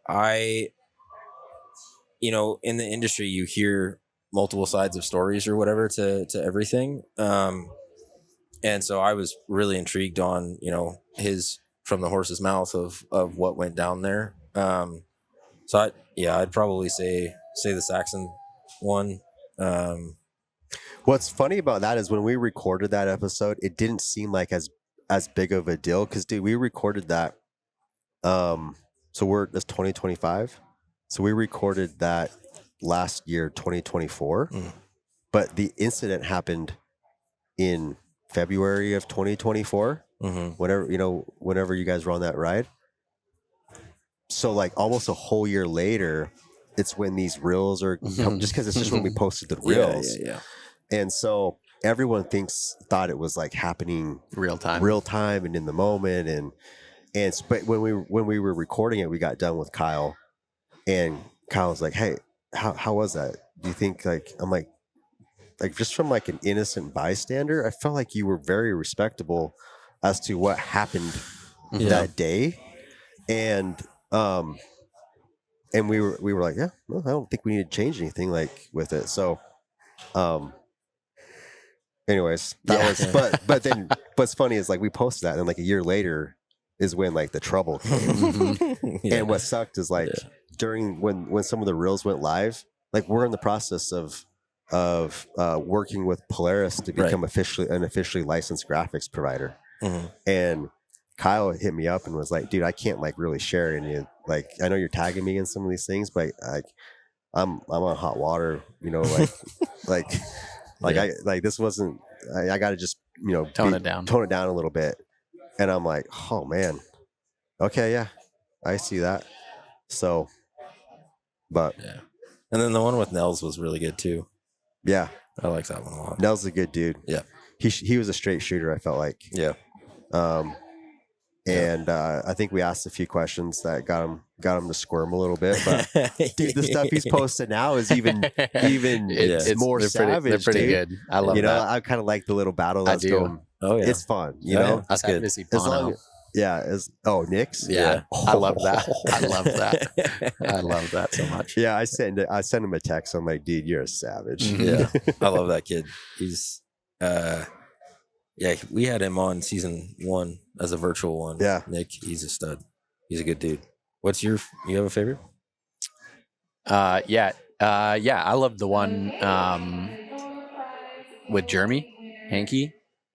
in the industry, you hear multiple sides of stories or whatever to everything. And so I was really intrigued on, his from the horse's mouth of what went down there. So I'd probably say the Saxon one. What's funny about that is when we recorded that episode, it didn't seem like as big of a deal because dude, we recorded that. So that's 2025. So we recorded that last year, 2024, but the incident happened in February of 2024. Whenever you guys were on that ride. So like almost a whole year later, it's when these reels are just because it's just when we posted the reels. Yeah. And so everyone thought it was like happening real time and in the moment. But when we were recording it, we got done with Kyle, and Kyle was like, "Hey, how was that? Do you think I'm like just from like an innocent bystander, I felt like you were very respectable as to what happened that day." And we were like, yeah, well, I don't think we need to change anything like with it. So, anyways, but then what's funny is like we posted that and like a year later is when like the trouble came. And what sucked is like during when some of the reels went live, like we're in the process of working with Polaris to become an officially licensed graphics provider. And Kyle hit me up and was like, dude, I can't like really share any, like, I know you're tagging me in some of these things, but like I'm on hot water, I this wasn't, I got to just, tone it down a little bit. And I'm like, oh man, okay. Yeah, I see that. So, but and then the one with Nels was really good too. Yeah. I like that one a lot. Nels is a good dude. Yeah. He was a straight shooter, I felt like. Yeah. And I think we asked a few questions that got him to squirm a little bit. But dude, the stuff he's posted now is even it's more savage. They're pretty good. I love that. I kind of like the little battle that's going. Oh yeah, it's fun. Know, that's good. To see Nick's. Yeah, I love that. I love that. I love that so much. Yeah, I sent him a text. I'm like, dude, you're a savage. Yeah, I love that kid. He's Yeah, we had him on season 1 as a virtual one. Yeah. Nick, he's a stud. He's a good dude. You have a favorite? Yeah. I love the one with Jeremy, Hanky,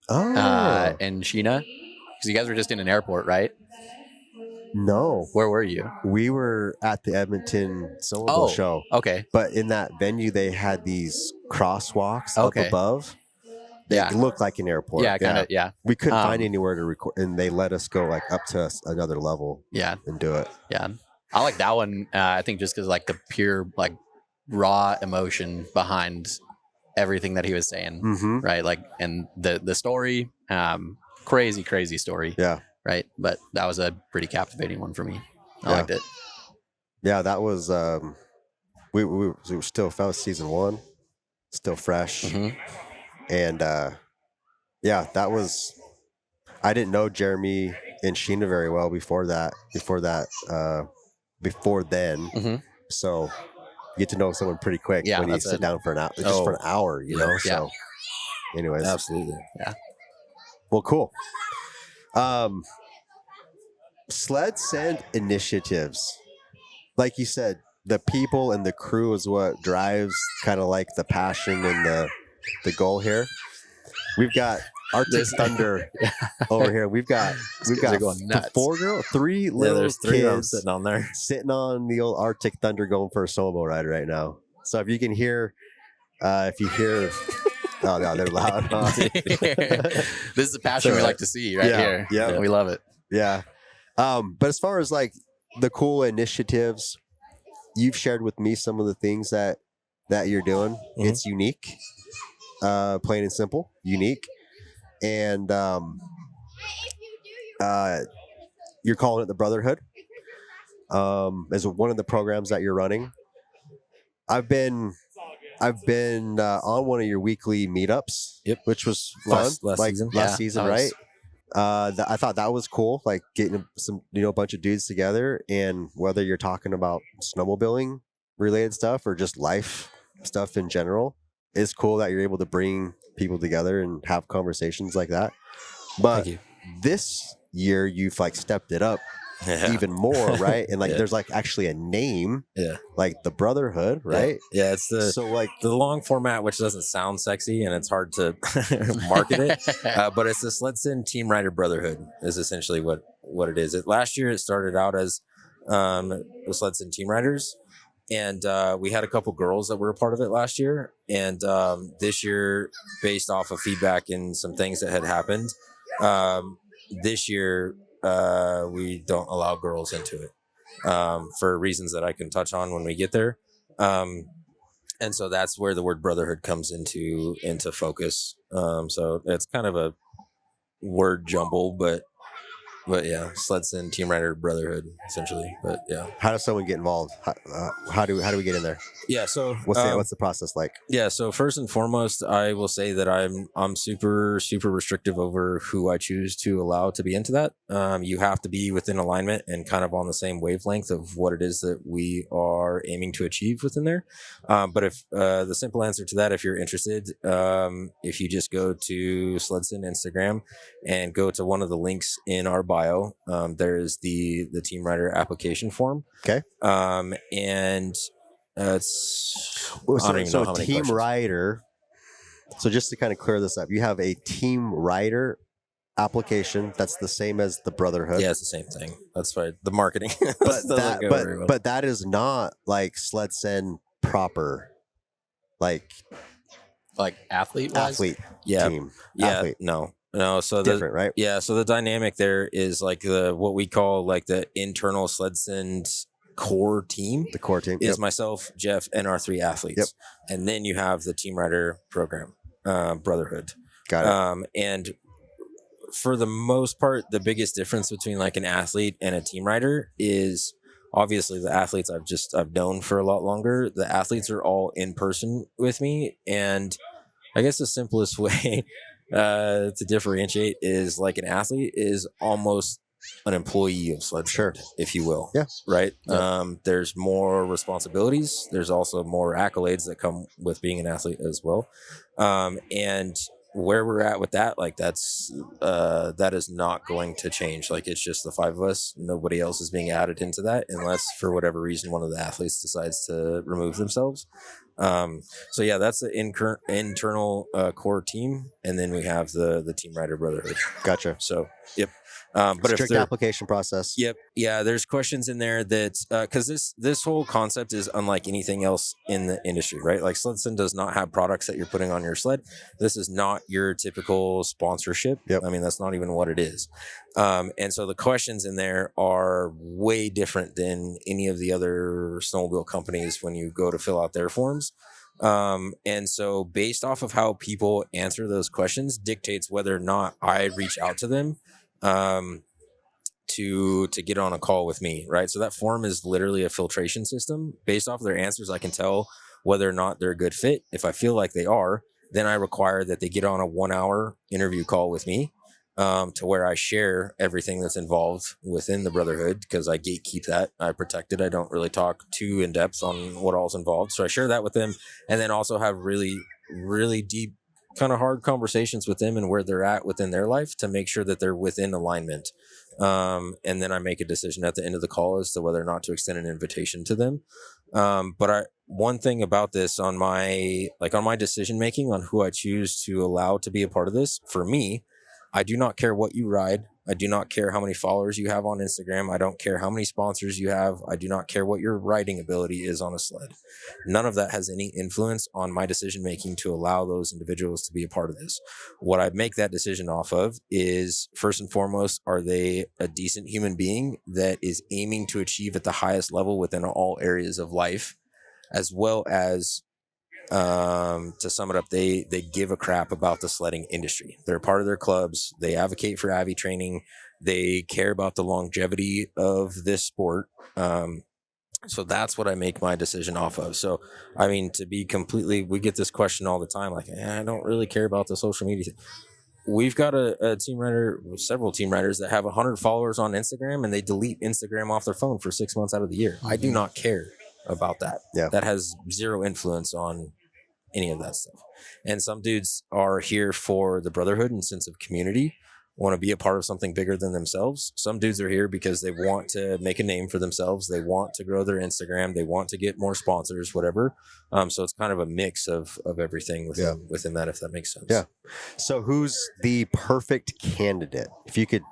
and Sheena. Because you guys were just in an airport, right? No. Where were you? We were at the Edmonton snowmobile show. Okay. But in that venue, they had these crosswalks up Okay. above. They looked like an airport. Yeah, kind of. Yeah. We couldn't find anywhere to record, and they let us go like up to another level. Yeah. And do it. Yeah. I like that one. I think just because like the pure like raw emotion behind everything that he was saying, right? Like, and the story, crazy story. Yeah. Right. But that was a pretty captivating one for me. I liked it. Yeah, that was we were still found season 1, still fresh. And that was, I didn't know Jeremy and Sheena very well before then. So you get to know someone pretty quick when you sit down for an hour, just for an hour, you know. So anyways. Absolutely. Yeah. Well, cool. SledSend initiatives. Like you said, the people and the crew is what drives kind of like the passion and the goal here. We've got Arctic Thunder over here. We've got going nuts. 3 little there's 3 kids sitting on there, sitting on the old Arctic Thunder going for a snowmobile ride right now. So if you can hear, oh no, they're loud. This is the passion we like to see here. Yeah, we love it. Yeah. But as far as like the cool initiatives, you've shared with me some of the things that you're doing. It's unique, plain and simple, unique. And you're calling it the Brotherhood as one of the programs that you're running. I've been on one of your weekly meetups, which was fun. Last season, right? I thought that was cool, like getting a bunch of dudes together, and whether you're talking about snowmobiling related stuff or just life stuff in general, it's cool that you're able to bring people together and have conversations like that. But this year you've like stepped it up even more, right? And like there's like actually a name, like the Brotherhood, right? Yeah, it's the long format, which doesn't sound sexy and it's hard to market it, but it's the SledSend Team Rider Brotherhood is essentially what it is. Last year it started out as the SledSend Team Riders, and we had a couple girls that were a part of it last year, and this year, based off of feedback and some things that had happened, this year we don't allow girls into it for reasons that I can touch on when we get there. And so that's where the word Brotherhood comes into focus. So it's kind of a word jumble, but yeah, SledSend Team Rider Brotherhood essentially. But yeah, how does someone get involved? How do we get in there? Yeah, so what's the process like? Yeah, so first and foremost, I will say that I'm super restrictive over who I choose to allow to be into that. You have to be within alignment and kind of on the same wavelength of what it is that we are aiming to achieve within there. But if the simple answer to that, if you're interested, if you just go to SledSend Instagram and go to one of the links in our bio, there is the Team Rider application form. Okay. And so Team Rider. So just to kind of clear this up, you have a Team Rider application that's the same as the Brotherhood. Yeah, it's the same thing. That's why the marketing. But that is not like SledSend proper, like athlete team. Athlete. No, so different, right? Yeah, so the dynamic there is like what we call like the internal SledSend core team. The core team is myself, Jeff, and our 3 athletes. And then you have the Team Rider program, Brotherhood. Got it. And for the most part, the biggest difference between like an athlete and a team rider is obviously the athletes I've known for a lot longer. The athletes are all in person with me, and I guess the simplest way to differentiate is like an athlete is almost an employee of SledSend, if you will. Yeah. Right. There's more responsibilities. There's also more accolades that come with being an athlete as well. And where we're at with that, like that's that is not going to change. Like it's just the 5 of us. Nobody else is being added into that unless for whatever reason one of the athletes decides to remove themselves. So yeah, that's the internal core team, and then we have the Team Rider Brotherhood. Gotcha. So yep. But strict application process. Yep. Yeah. There's questions in there that, cause this whole concept is unlike anything else in the industry, right? Like SledSend does not have products that you're putting on your sled. This is not your typical sponsorship. Yep. I mean, that's not even what it is. And so the questions in there are way different than any of the other snowmobile companies when you go to fill out their forms. And so based off of how people answer those questions dictates whether or not I reach out to them to get on a call with me, right? So that form is literally a filtration system. Based off of their answers, I can tell whether or not they're a good fit. If I feel like they are, then I require that they get on a 1-hour interview call with me, to where I share everything that's involved within the Brotherhood, because I gatekeep that. I protect it. I don't really talk too in depth on what all's involved. So I share that with them, and then also have really, really deep, kind of hard conversations with them and where they're at within their life to make sure that they're within alignment. And then I make a decision at the end of the call as to whether or not to extend an invitation to them. But one thing about this on my decision making on who I choose to allow to be a part of this, for me, I do not care what you ride. I do not care how many followers you have on Instagram. I don't care how many sponsors you have. I do not care what your riding ability is on a sled. None of that has any influence on my decision making to allow those individuals to be a part of this. What I make that decision off of is, first and foremost, are they a decent human being that is aiming to achieve at the highest level within all areas of life, as well as to sum it up, they give a crap about the sledding industry. They're part of their clubs. They advocate for AVI training. They care about the longevity of this sport. So that's what I make my decision off of. So, I mean, to be completely, we get this question all the time, like, I don't really care about the social media. We've got a team rider, several team riders that have 100 followers on Instagram, and they delete Instagram off their phone for 6 months out of the year. I do not care about that. Yeah. That has zero influence on any of that stuff. And some dudes are here for the brotherhood and sense of community, want to be a part of something bigger than themselves. Some dudes are here because they want to make a name for themselves. They want to grow their Instagram. They want to get more sponsors, whatever. So it's kind of a mix of everything within that, if that makes sense. Yeah. So who's the perfect candidate? If you could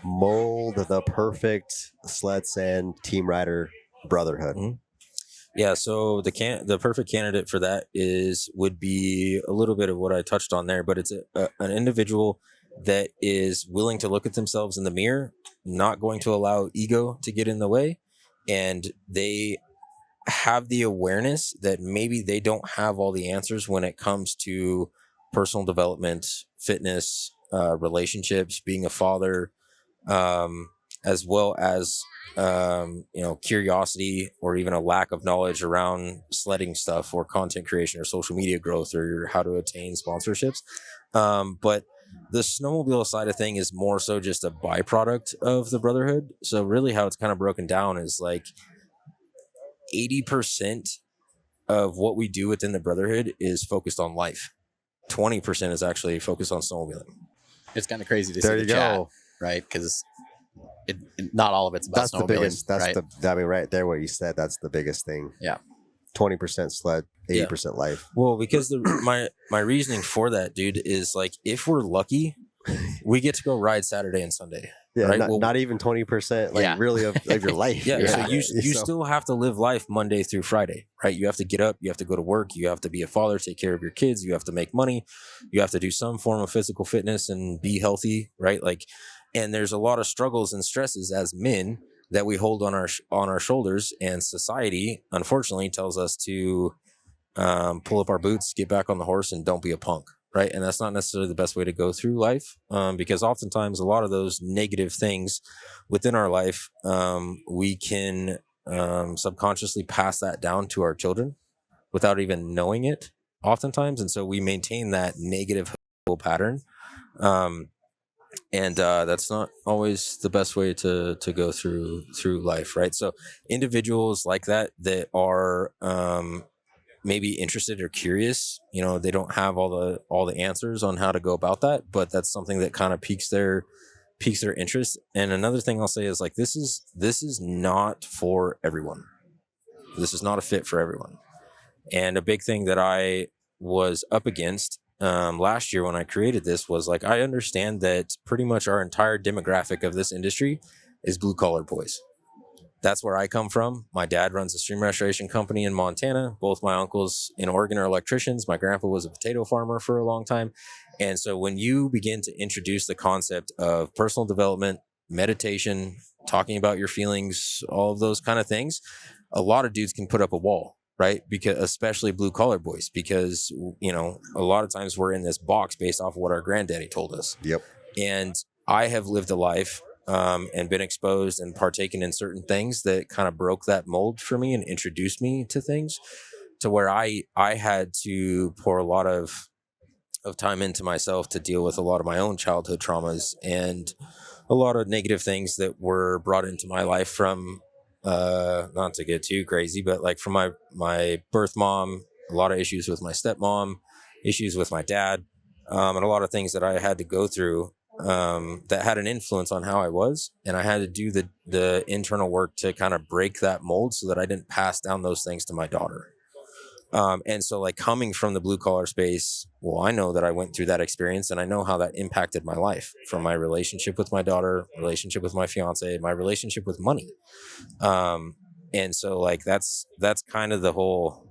mold the perfect SledSend Team Rider Brotherhood. Mm-hmm. Yeah, so the perfect candidate for that would be a little bit of what I touched on there, but it's an individual that is willing to look at themselves in the mirror, not going to allow ego to get in the way, and they have the awareness that maybe they don't have all the answers when it comes to personal development, fitness, relationships, being a father, as well as curiosity or even a lack of knowledge around sledding stuff or content creation or social media growth or how to attain sponsorships. But the snowmobile side of thing is more so just a byproduct of the Brotherhood. So really how it's kind of broken down is like 80% of what we do within the Brotherhood is focused on life. 20% is actually focused on snowmobiling. It's kind of crazy to see the chat, right? Because not all of it's about snowmobiling. The biggest. Right? Right there, what you said, that's the biggest thing. Yeah. 20% sled, 80% life. Well, because my reasoning for that, dude, is like if we're lucky, we get to go ride Saturday and Sunday. Yeah, right? not even 20%, really of your life. Yeah, so you still have to live life Monday through Friday, right? You have to get up, you have to go to work, you have to be a father, take care of your kids, you have to make money, you have to do some form of physical fitness and be healthy, right? Like, and there's a lot of struggles and stresses as men that we hold on our shoulders, and society unfortunately tells us to pull up our boots, get back on the horse, and don't be a punk, right? And that's not necessarily the best way to go through life, because oftentimes a lot of those negative things within our life, we can subconsciously pass that down to our children without even knowing it oftentimes, and so we maintain that negative pattern. And that's not always the best way to go through life, right? So individuals like that are maybe interested or curious. You know, they don't have all the answers on how to go about that, but that's something that kind of piques their interest. And another thing I'll say is like, this is not for everyone. This is not a fit for everyone. And a big thing that I was up against last year when I created this was like, I understand that pretty much our entire demographic of this industry is blue collar boys. That's where I come from. My dad runs a stream restoration company in Montana. Both my uncles in Oregon are electricians. My grandpa was a potato farmer for a long time. And so when you begin to introduce the concept of personal development, meditation, talking about your feelings, all of those kind of things, a lot of dudes can put up a wall, right? Because especially blue collar boys, because, you know, a lot of times we're in this box based off of what our granddaddy told us. Yep. And I have lived a life and been exposed and partaken in certain things that kind of broke that mold for me and introduced me to things to where I had to pour a lot of time into myself to deal with a lot of my own childhood traumas and a lot of negative things that were brought into my life from, not to get too crazy, but like from my birth mom, a lot of issues with my stepmom, issues with my dad, and a lot of things that I had to go through that had an influence on how I was. And I had to do the internal work to kind of break that mold so that I didn't pass down those things to my daughter. And so like coming from the blue collar space, well, I know that I went through that experience and I know how that impacted my life, from my relationship with my daughter, relationship with my fiance, my relationship with money. And so like, that's kind of the whole,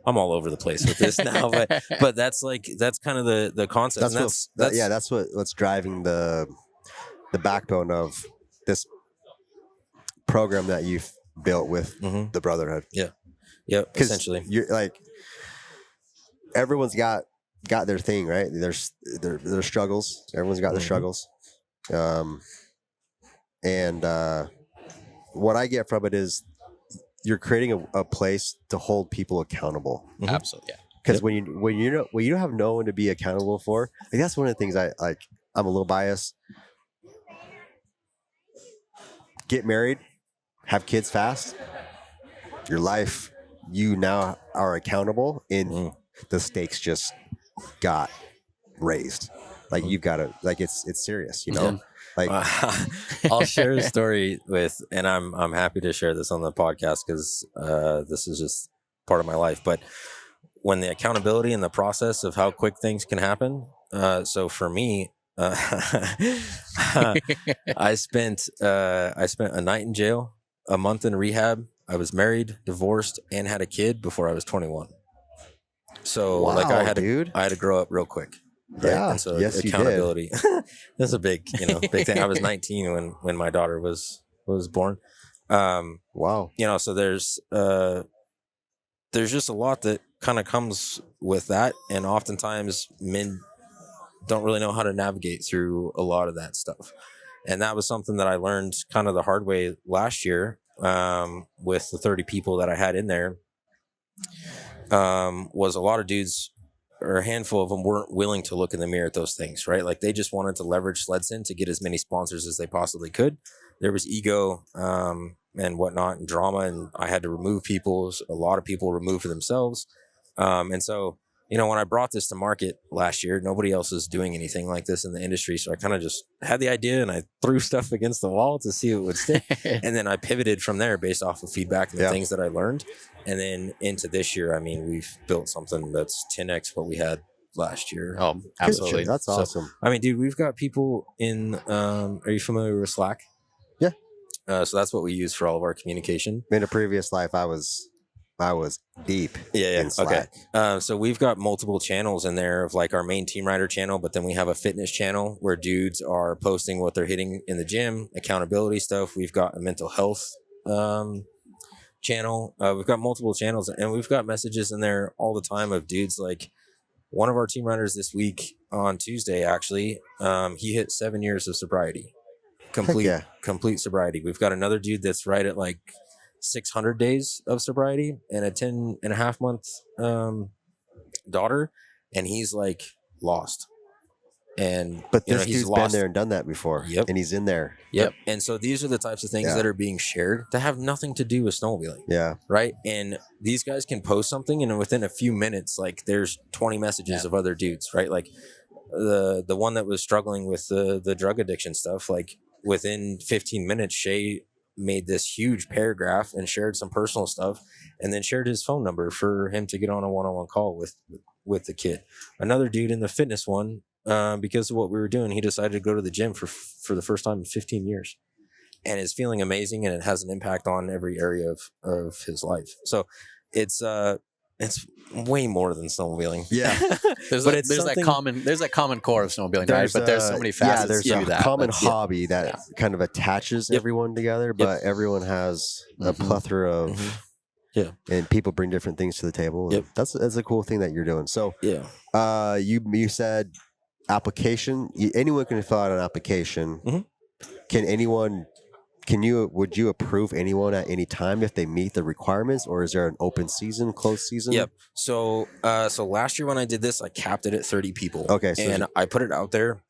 I'm all over the place with this now, but that's kind of the concept. That's what's driving the backbone of this program that you've built with the Brotherhood. Yeah. Essentially, you're like, everyone's got their thing, right? There's their struggles. Everyone's got their struggles. And what I get from it is you're creating a place to hold people accountable. Absolutely, yeah. Because when you have no one to be accountable for, like, that's one of the things I like. I'm a little biased. Get married, have kids fast. Your life, you now are accountable, and the stakes just got raised. Like, you've got to, like, it's serious, you know. Like, I'll share a story and I'm happy to share this on the podcast because this is just part of my life. But when the accountability and the process of how quick things can happen. So for me, I spent a night in jail, a month in rehab. I was married, divorced, and had a kid before I was 21. So wow, like I had to grow up real quick. Right? Yeah. And so yes, accountability. That's a big thing. I was 19 when my daughter was born. Wow. You know, so there's just a lot that kind of comes with that, and oftentimes men don't really know how to navigate through a lot of that stuff. And that was something that I learned kind of the hard way last year with the 30 people that I had in there. Was a lot of dudes, or a handful of them, weren't willing to look in the mirror at those things, right? Like they just wanted to leverage SledSend to get as many sponsors as they possibly could. There was ego and whatnot and drama, and I had to remove people. A lot of people removed for themselves. And so, you know, when I brought this to market last year, nobody else was doing anything like this in the industry. So I kind of just had the idea and I threw stuff against the wall to see if it would stick. And then I pivoted from there based off of feedback and the things that I learned. And then into this year, I mean, we've built something that's 10x what we had last year. Oh, absolutely. That's awesome. I mean, dude, we've got people in, are you familiar with Slack? Yeah. So that's what we use for all of our communication. In a previous life, I was deep in Slack. Okay. So we've got multiple channels in there of like our main Team Rider channel, but then we have a fitness channel where dudes are posting what they're hitting in the gym, accountability stuff. We've got a mental health channel. We've got multiple channels, and we've got messages in there all the time of dudes. Like one of our Team Riders this week on Tuesday, actually, he hit 7 years of sobriety, complete sobriety. We've got another dude that's right at like 600 days of sobriety and a 10.5 month daughter, and he's like lost. And but this dude's been there and done that before. Yep. And he's in there. Yep. And so these are the types of things that are being shared that have nothing to do with snowmobiling. Yeah. Right. And these guys can post something, and within a few minutes, like there's 20 messages of other dudes, right? Like the one that was struggling with the drug addiction stuff, like within 15 minutes, Shae made this huge paragraph and shared some personal stuff, and then shared his phone number for him to get on a one-on-one call with the kid. Another dude in the fitness one, because of what we were doing, he decided to go to the gym for the first time in 15 years, and is feeling amazing, and it has an impact on every area of his life. So it's way more than snowmobiling. Yeah. there's that common core of snowmobiling, right? But there's so many facets to there's that. a common hobby that kind of attaches everyone together, but everyone has a plethora of and people bring different things to the table. Yep. That's a cool thing that you're doing. So you said application. Anyone can fill out an application. Would you approve anyone at any time if they meet the requirements, or is there an open season, closed season? Yep. So last year when I did this, I capped it at 30 people. Okay. So and I put it out there,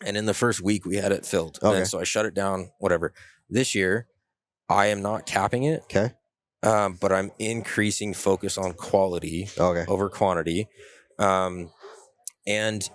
and in the first week we had it filled. Okay. And so I shut it down, whatever. This year, I am not capping it. Okay. But I'm increasing focus on quality over quantity. And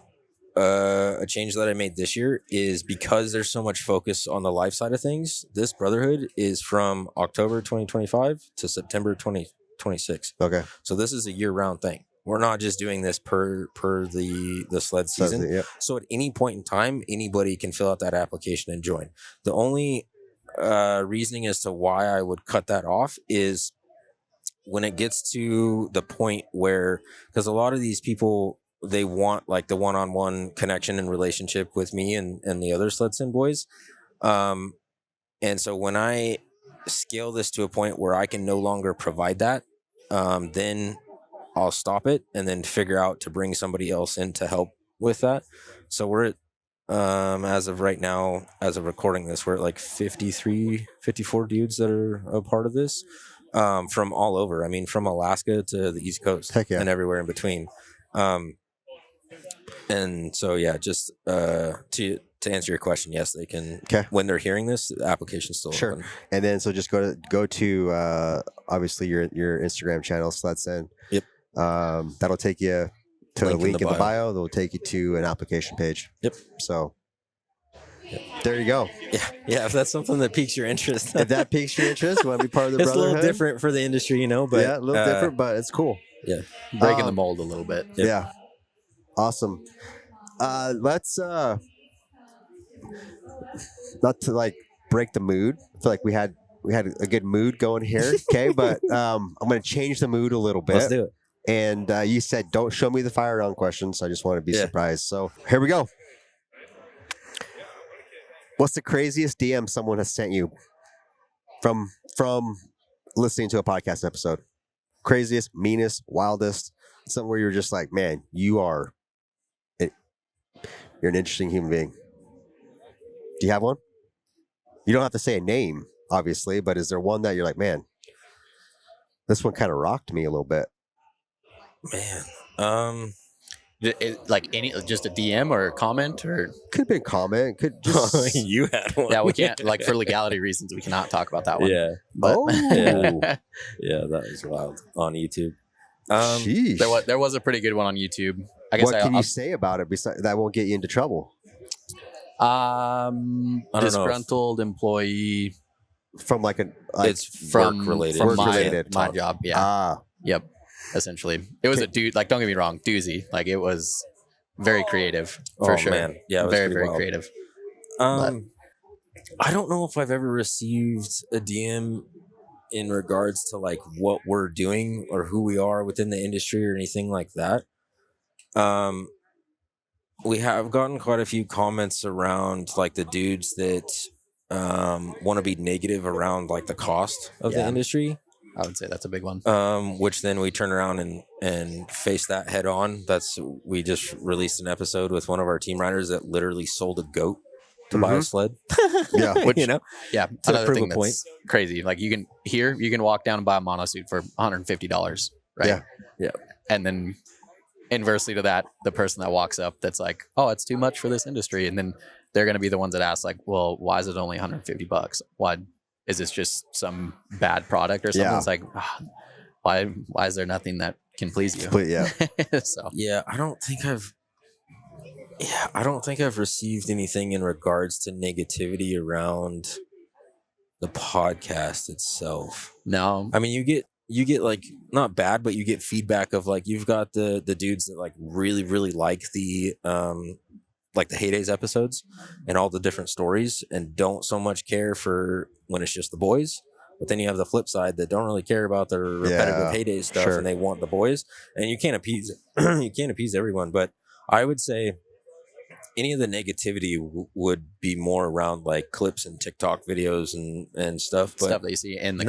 a change that I made this year is because there's so much focus on the life side of things. This Brotherhood is from October 2025 to September 2026. Okay. So this is a year-round thing. We're not just doing this per the sled season. Yep. So at any point in time, anybody can fill out that application and join. The only reasoning as to why I would cut that off is when it gets to the point where, because a lot of these people, they want like the one-on-one connection and relationship with me and the other SledSend boys. And so when I scale this to a point where I can no longer provide that, then I'll stop it and then figure out to bring somebody else in to help with that. So we're at, as of right now, as of recording this, we're at like 54 dudes that are a part of this, from all over. I mean, from Alaska to the East Coast and everywhere in between. And so, yeah, just to answer your question, yes, they can. Okay. When they're hearing this, the application's still open. And then so just go to obviously your Instagram channel, SledSend. Yep. That'll take you to a link in the bio. That'll take you to an application page. Yep. So there you go. Yeah. If that's something that piques your interest, if that piques your interest, you want to be part of the Brotherhood. It's a little different for the industry, you know. But yeah, a little different, but it's cool. Yeah, breaking the mold a little bit. Yep. Yeah. Awesome. Let's not to like break the mood. I feel like we had a good mood going here. Okay, but I'm going to change the mood a little bit. Let's do it. And you said don't show me the fire round questions. I just want to be surprised. So here we go. What's the craziest DM someone has sent you from listening to a podcast episode? Craziest, meanest, wildest, something where you're just like, man, you're an interesting human being. Do you have one? You don't have to say a name, obviously, but is there one that you're like, man, this one kind of rocked me a little bit? Man, like just a DM or a comment, or could be a comment. Could just you had one. Yeah, we can't, like, for legality reasons, we cannot talk about that one. Yeah, but yeah, that was wild on YouTube. Sheesh. There was a pretty good one on YouTube. I guess what can you say about it besides that won't get you into trouble? Disgruntled employee from it's from work related. From my job. Yeah. Yep. Essentially, it was a dude. Like, don't get me wrong, doozy. Like, it was very creative for sure. Man. Yeah, it was very wild. Creative. I don't know if I've ever received a DM in regards to like what we're doing or who we are within the industry or anything like that. We have gotten quite a few comments around like the dudes that want to be negative around like the cost of the industry. I would say that's a big one. Which then we turn around and face that head on. We just released an episode with one of our team riders that literally sold a goat to buy a sled. Yeah, which, you know, another thing that's crazy. Like, you can walk down and buy a monosuit for $150, right? Yeah. And then inversely to that, the person that walks up that's like, oh, it's too much for this industry. And then they're going to be the ones that ask like, well, why is it only $150? Why is this just some bad product or something? Yeah. It's like, why is there nothing that can please you? Yeah. So yeah, I don't think I've received anything in regards to negativity around the podcast itself. No. I mean, you get like not bad, but you get feedback of like you've got the dudes that like really like the Heydays episodes and all the different stories and don't so much care for when it's just the boys. But then you have the flip side that don't really care about the repetitive Heydays stuff and they want the boys. And you can't appease everyone. But I would say any of the negativity would be more around like clips and TikTok videos and stuff. But stuff that you see in the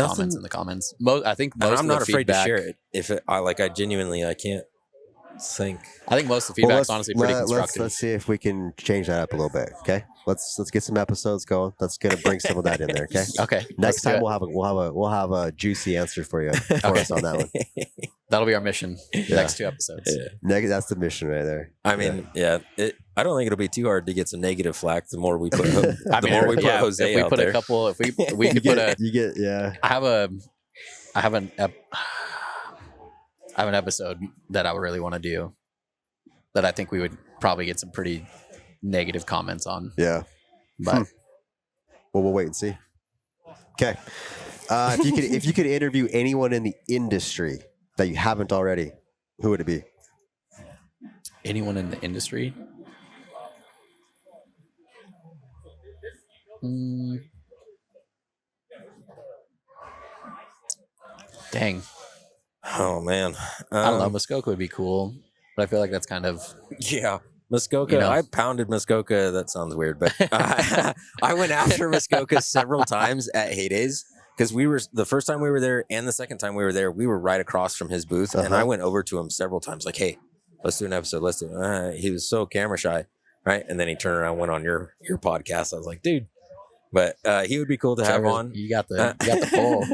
comments. I think most I'm of not the afraid feedback, to share it. If I genuinely I can't think. I think most of the feedback's honestly pretty constructive. Let's see if we can change that up a little bit. Okay, let's get some episodes going. Let's bring some of that in there. Okay. Okay. Next time we'll have a juicy answer for you for us on that one. That'll be our mission. Next 2 episodes. Yeah. That's the mission right there. I mean, I don't think it'll be too hard to get some negative flack. The more we put, Jose if we out put there. a couple, if we could put a, you get yeah. I have an episode that I would really want to do that I think we would probably get some pretty negative comments on. Yeah. But well, we'll wait and see. Okay. If you could interview anyone in the industry that you haven't already, who would it be? Anyone in the industry? Dang. Oh man, I don't know. Muskoka would be cool, but I feel like that's kind of Muskoka. I pounded Muskoka. That sounds weird, but I went after Muskoka several times at Heydays because we were the first time we were there and the second time we were there. We were right across from his booth, and I went over to him several times, like, "Hey, let's do an episode. Let's do." He was so camera shy, right? And then he turned around, went on your podcast. I was like, "Dude," but he would be cool to have on. You got the pull.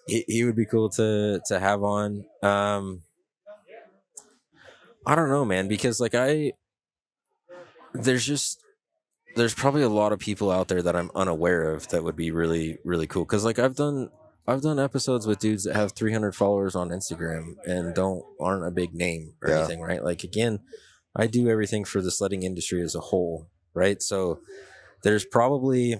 He would be cool to have on. I don't know, man, because like there's probably a lot of people out there that I'm unaware of that would be really, really cool. Cause like I've done episodes with dudes that have 300 followers on Instagram and aren't a big name or anything, right? Like again, I do everything for the sledding industry as a whole, right? So there's probably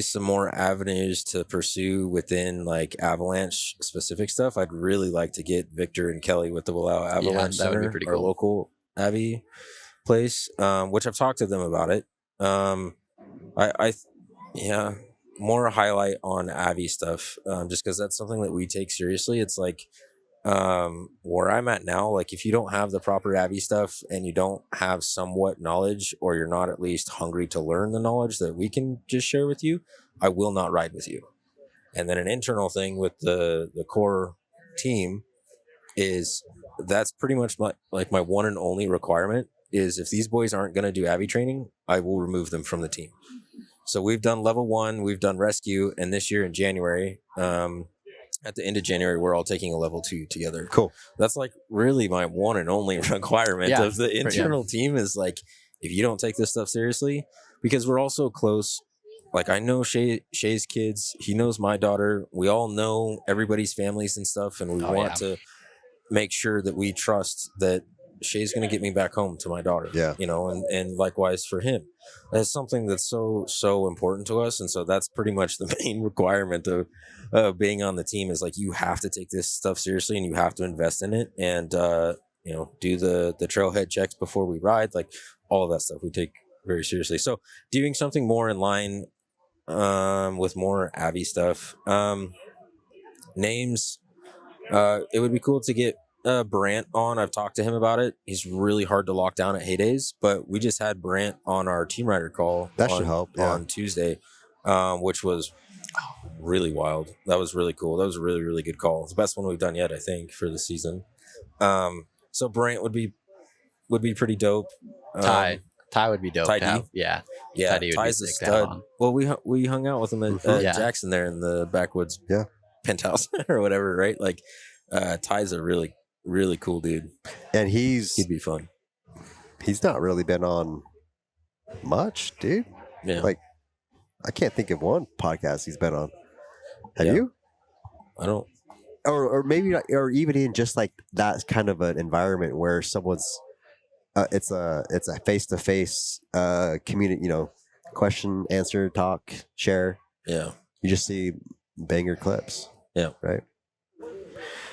some more avenues to pursue within like Avalanche specific stuff. I'd really like to get Victor and Kelly with the Willow Avalanche that would Center, be pretty our cool. local Avi place, which I've talked to them about it. More highlight on Avi stuff, just because that's something that we take seriously. It's like where I'm at now, like if you don't have the proper Avi stuff and you don't have somewhat knowledge, or you're not at least hungry to learn the knowledge that we can just share with you, I will not ride with you. And then an internal thing with the core team is that's pretty much my one and only requirement is if these boys aren't going to do Avi training, I will remove them from the team. So we've done level 1, we've done rescue, and this year in January, at the end of January, we're all taking a level 2 together. Cool. That's like really my one and only requirement of the internal team is like, if you don't take this stuff seriously, because we're all so close. Like I know Shae's kids, he knows my daughter. We all know everybody's families and stuff. And we want to make sure that we trust that Shae's going to get me back home to my daughter, and likewise for him. That's something that's so important to us. And so that's pretty much the main requirement of being on the team is like, you have to take this stuff seriously and you have to invest in it and, do the trailhead checks before we ride, like all of that stuff we take very seriously. So doing something more in line with more Avi stuff, names, it would be cool to get Brant on. I've talked to him about it. He's really hard to lock down at Heydays, but we just had Brant on our team rider call. That should help on Tuesday, which was really wild. That was really cool. That was a really, really good call. It's the best one we've done yet, I think, for the season. So Brant would be pretty dope. Ty would be dope. Ty to D? have. Yeah. Ty's a stud. Well, we hung out with him at Jackson there in the backwoods penthouse or whatever, right? Like Ty's a really, really cool dude. And he'd be fun. He's not really been on much, dude. Yeah. Like, I can't think of one podcast he's been on. Have you? I don't. Or maybe not, or even in just like that kind of an environment where someone's it's a face-to-face community, question, answer, talk, share. Yeah. You just see banger clips. Yeah. Right.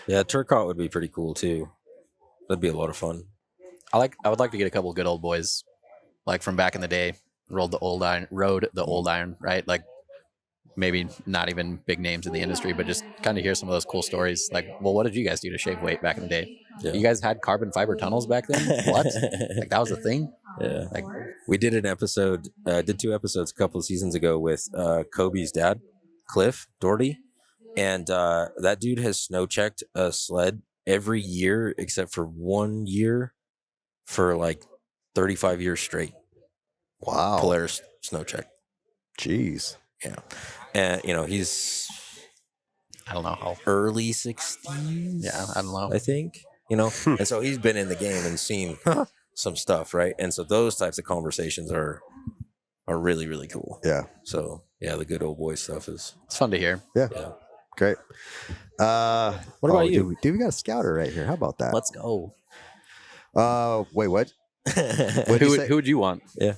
Yeah, Turcotte would be pretty cool too. That'd be a lot of fun. I would like to get a couple good old boys, like from back in the day, rode the old iron, right? Like maybe not even big names in the industry, but just kind of hear some of those cool stories. Like, well, what did you guys do to shave weight back in the day? Yeah. You guys had carbon fiber tunnels back then? What? Like that was a thing? Yeah. Like we did an episode, did 2 episodes a couple of seasons ago with Kobe's dad, Cliff Doherty. And that dude has snow checked a sled every year except for 1 year for like 35 years straight. Wow. Polaris snow check. Jeez. Yeah. And, he's, I don't know how early 60s. Yeah, I don't know. I think, and so he's been in the game and seen some stuff, right? And so those types of conversations are really, really cool. Yeah. So, yeah, the good old boy stuff it's fun to hear. Yeah. Great. What about you? We got a scouter right here. How about that? Let's go. Wait, what? Who would you want? Yeah.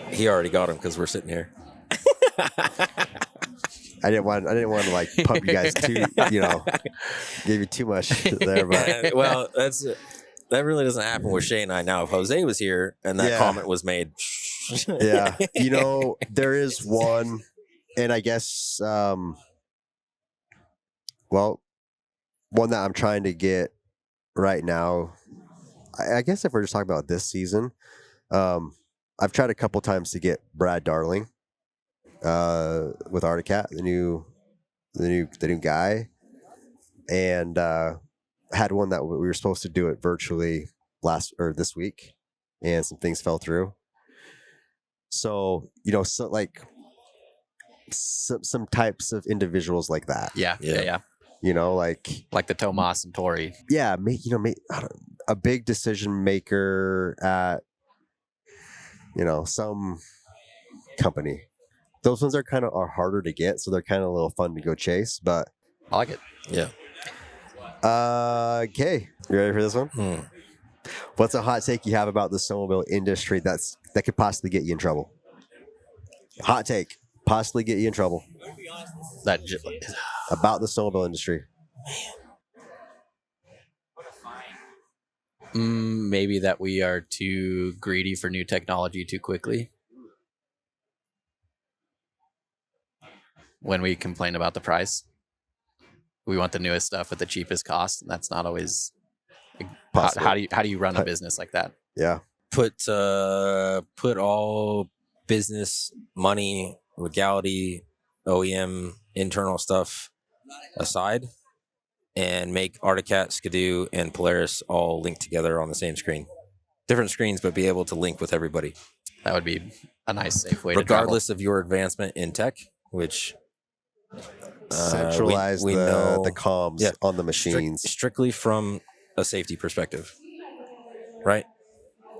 He already got him because we're sitting here. I didn't want to like pump you guys too, give you too much there, but well, that really doesn't happen with Shae and I now. If Jose was here and that comment was made, yeah, there is one, and I guess, one that I'm trying to get right now. I guess if we're just talking about this season, I've tried a couple times to get Brad Darling with Articat, the new guy, and had one that we were supposed to do it virtually this week, and some things fell through. So so like some types of individuals like that. Yeah. Like the Tomas and Tori. Yeah, a big decision maker at some company. Those ones are harder to get, so they're kind of a little fun to go chase, but I like it. Yeah. Okay, you ready for this one? What's a hot take you have about the snowmobile industry that could possibly get you in trouble? Hot take, possibly get you in trouble. About the snowmobile industry. Maybe that we are too greedy for new technology too quickly. When we complain about the price, we want the newest stuff at the cheapest cost, and that's not always. How do you run a business like that? Yeah, put all business, money, legality, OEM, internal stuff aside, and make Articat, Skidoo, and Polaris all link together on the same screen. Different screens, but be able to link with everybody. That would be a nice, safe way regardless of your advancement in tech, which centralize the comms on the machines. Strictly from a safety perspective, right?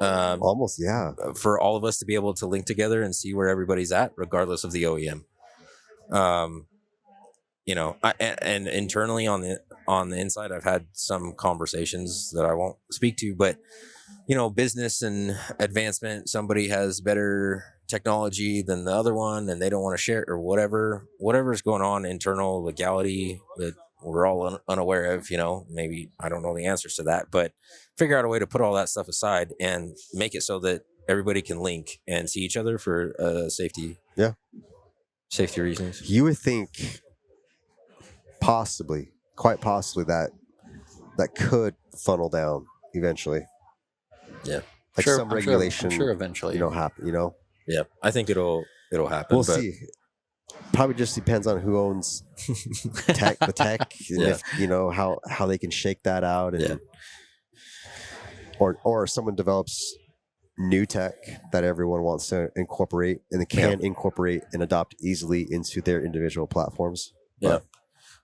Almost, yeah. For all of us to be able to link together and see where everybody's at, regardless of the OEM. And internally on the inside, I've had some conversations that I won't speak to, but business and advancement, somebody has better technology than the other one and they don't want to share it, or whatever's going on, internal legality that we're all unaware of, maybe I don't know the answers to that, but figure out a way to put all that stuff aside and make it so that everybody can link and see each other for safety reasons. You would think quite possibly that could funnel down eventually. Yeah. Like some regulation. I'm sure eventually. Happen, Yeah. I think it'll happen. We'll see. Probably just depends on who owns the tech, and if, how they can shake that out, and or someone develops new tech that everyone wants to incorporate and they can incorporate and adopt easily into their individual platforms. Yeah.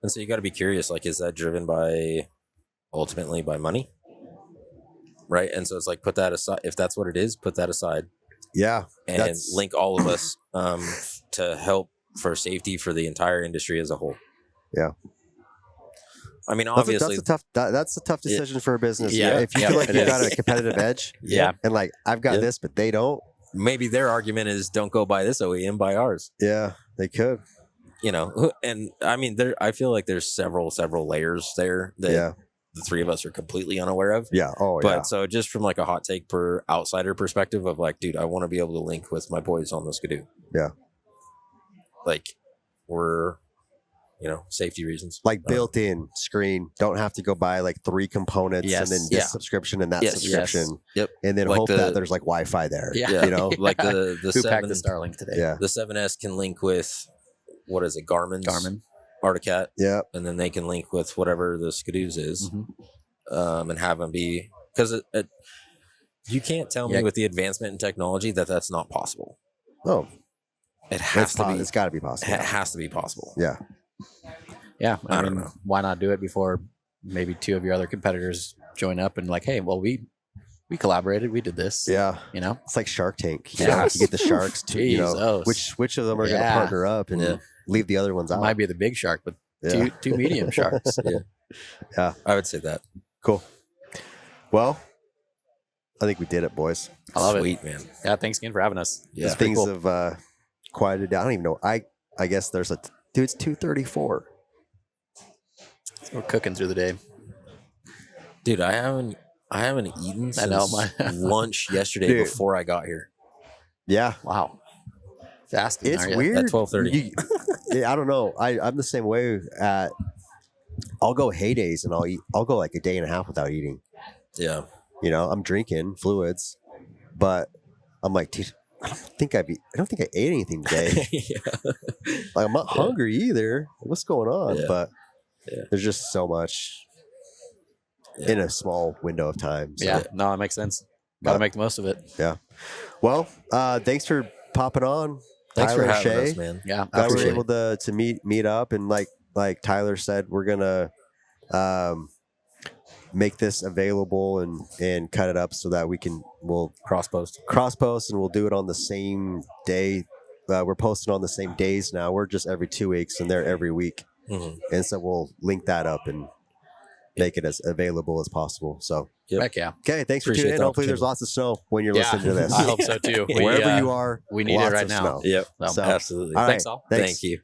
And so you got to be curious, like, is that driven by ultimately by money? Right. And so it's like, put that aside. If that's what it is, put that aside. Yeah. And link all of us to help for safety for the entire industry as a whole. Yeah. I mean, obviously, that's a tough decision for a business. Yeah. If you feel like you've got a competitive edge, Yeah. and like I've got this, but they don't. Maybe their argument is don't go buy this OEM, buy ours. Yeah, they could. You know, and I mean, I feel like there's several layers there that the three of us are completely unaware of. Yeah. Oh, but so just from like a hot take per outsider perspective of like, dude, I want to be able to link with my boys on the Skidoo. Yeah. Like we're, safety reasons. Like built-in screen. Don't have to go buy like 3 components and then this subscription and that subscription. Yep. And then like hope that there's like Wi-Fi there. Yeah. Like the Who packed the Starlink today? Yeah. The 7S can link with, what is it? Garmin. Articat. Yeah. And then they can link with whatever the Skidoos is. And have them be, because you can't tell me with the advancement in technology that's not possible. Oh, it has to be. It's got to be possible. It has to be possible. Yeah. Yeah. I don't know. Why not do it before maybe 2 of your other competitors join up and like, hey, well, we collaborated. We did this. Yeah. It's like Shark Tank. You get the sharks to, which of them are going to partner up and leave the other ones out. Might be the big shark, but two medium sharks. Yeah. I would say that. Cool. Well, I think we did it, boys. I love Sweet, it. man. Yeah. Thanks again for having us. Yeah. Things have quieted down. I don't even know. I guess there's dude, it's 2:34. We're cooking through the day. Dude, I haven't eaten since lunch yesterday before I got here. Yeah. Wow. Fasting. It's weird. At 12:30. I don't know. I'm the same way I'll go heydays and I'll go like a day and a half without eating. Yeah. I'm drinking fluids, but I'm like, dude, I don't think I ate anything today. Like I'm not hungry either. What's going on? Yeah. But there's just so much in a small window of time. So. Yeah, no, that makes sense. Got to make the most of it. Yeah. Well, thanks for popping on. Thanks Tyler for having and Shae. us, man. Yeah, Glad we were able to meet up, and like Tyler said, we're gonna make this available and cut it up so that we'll cross post and we'll do it on the same day. We're posting on the same days now. We're just every 2 weeks and they're every week. And so we'll link that up and make it as available as possible. So heck yeah. Okay, thanks for tuning in. Hopefully there's lots of snow when you're listening to this. I hope so too. Wherever you are, we need it right now. Snow. Yep. So, absolutely. All right. Thanks all. Thanks. Thank you.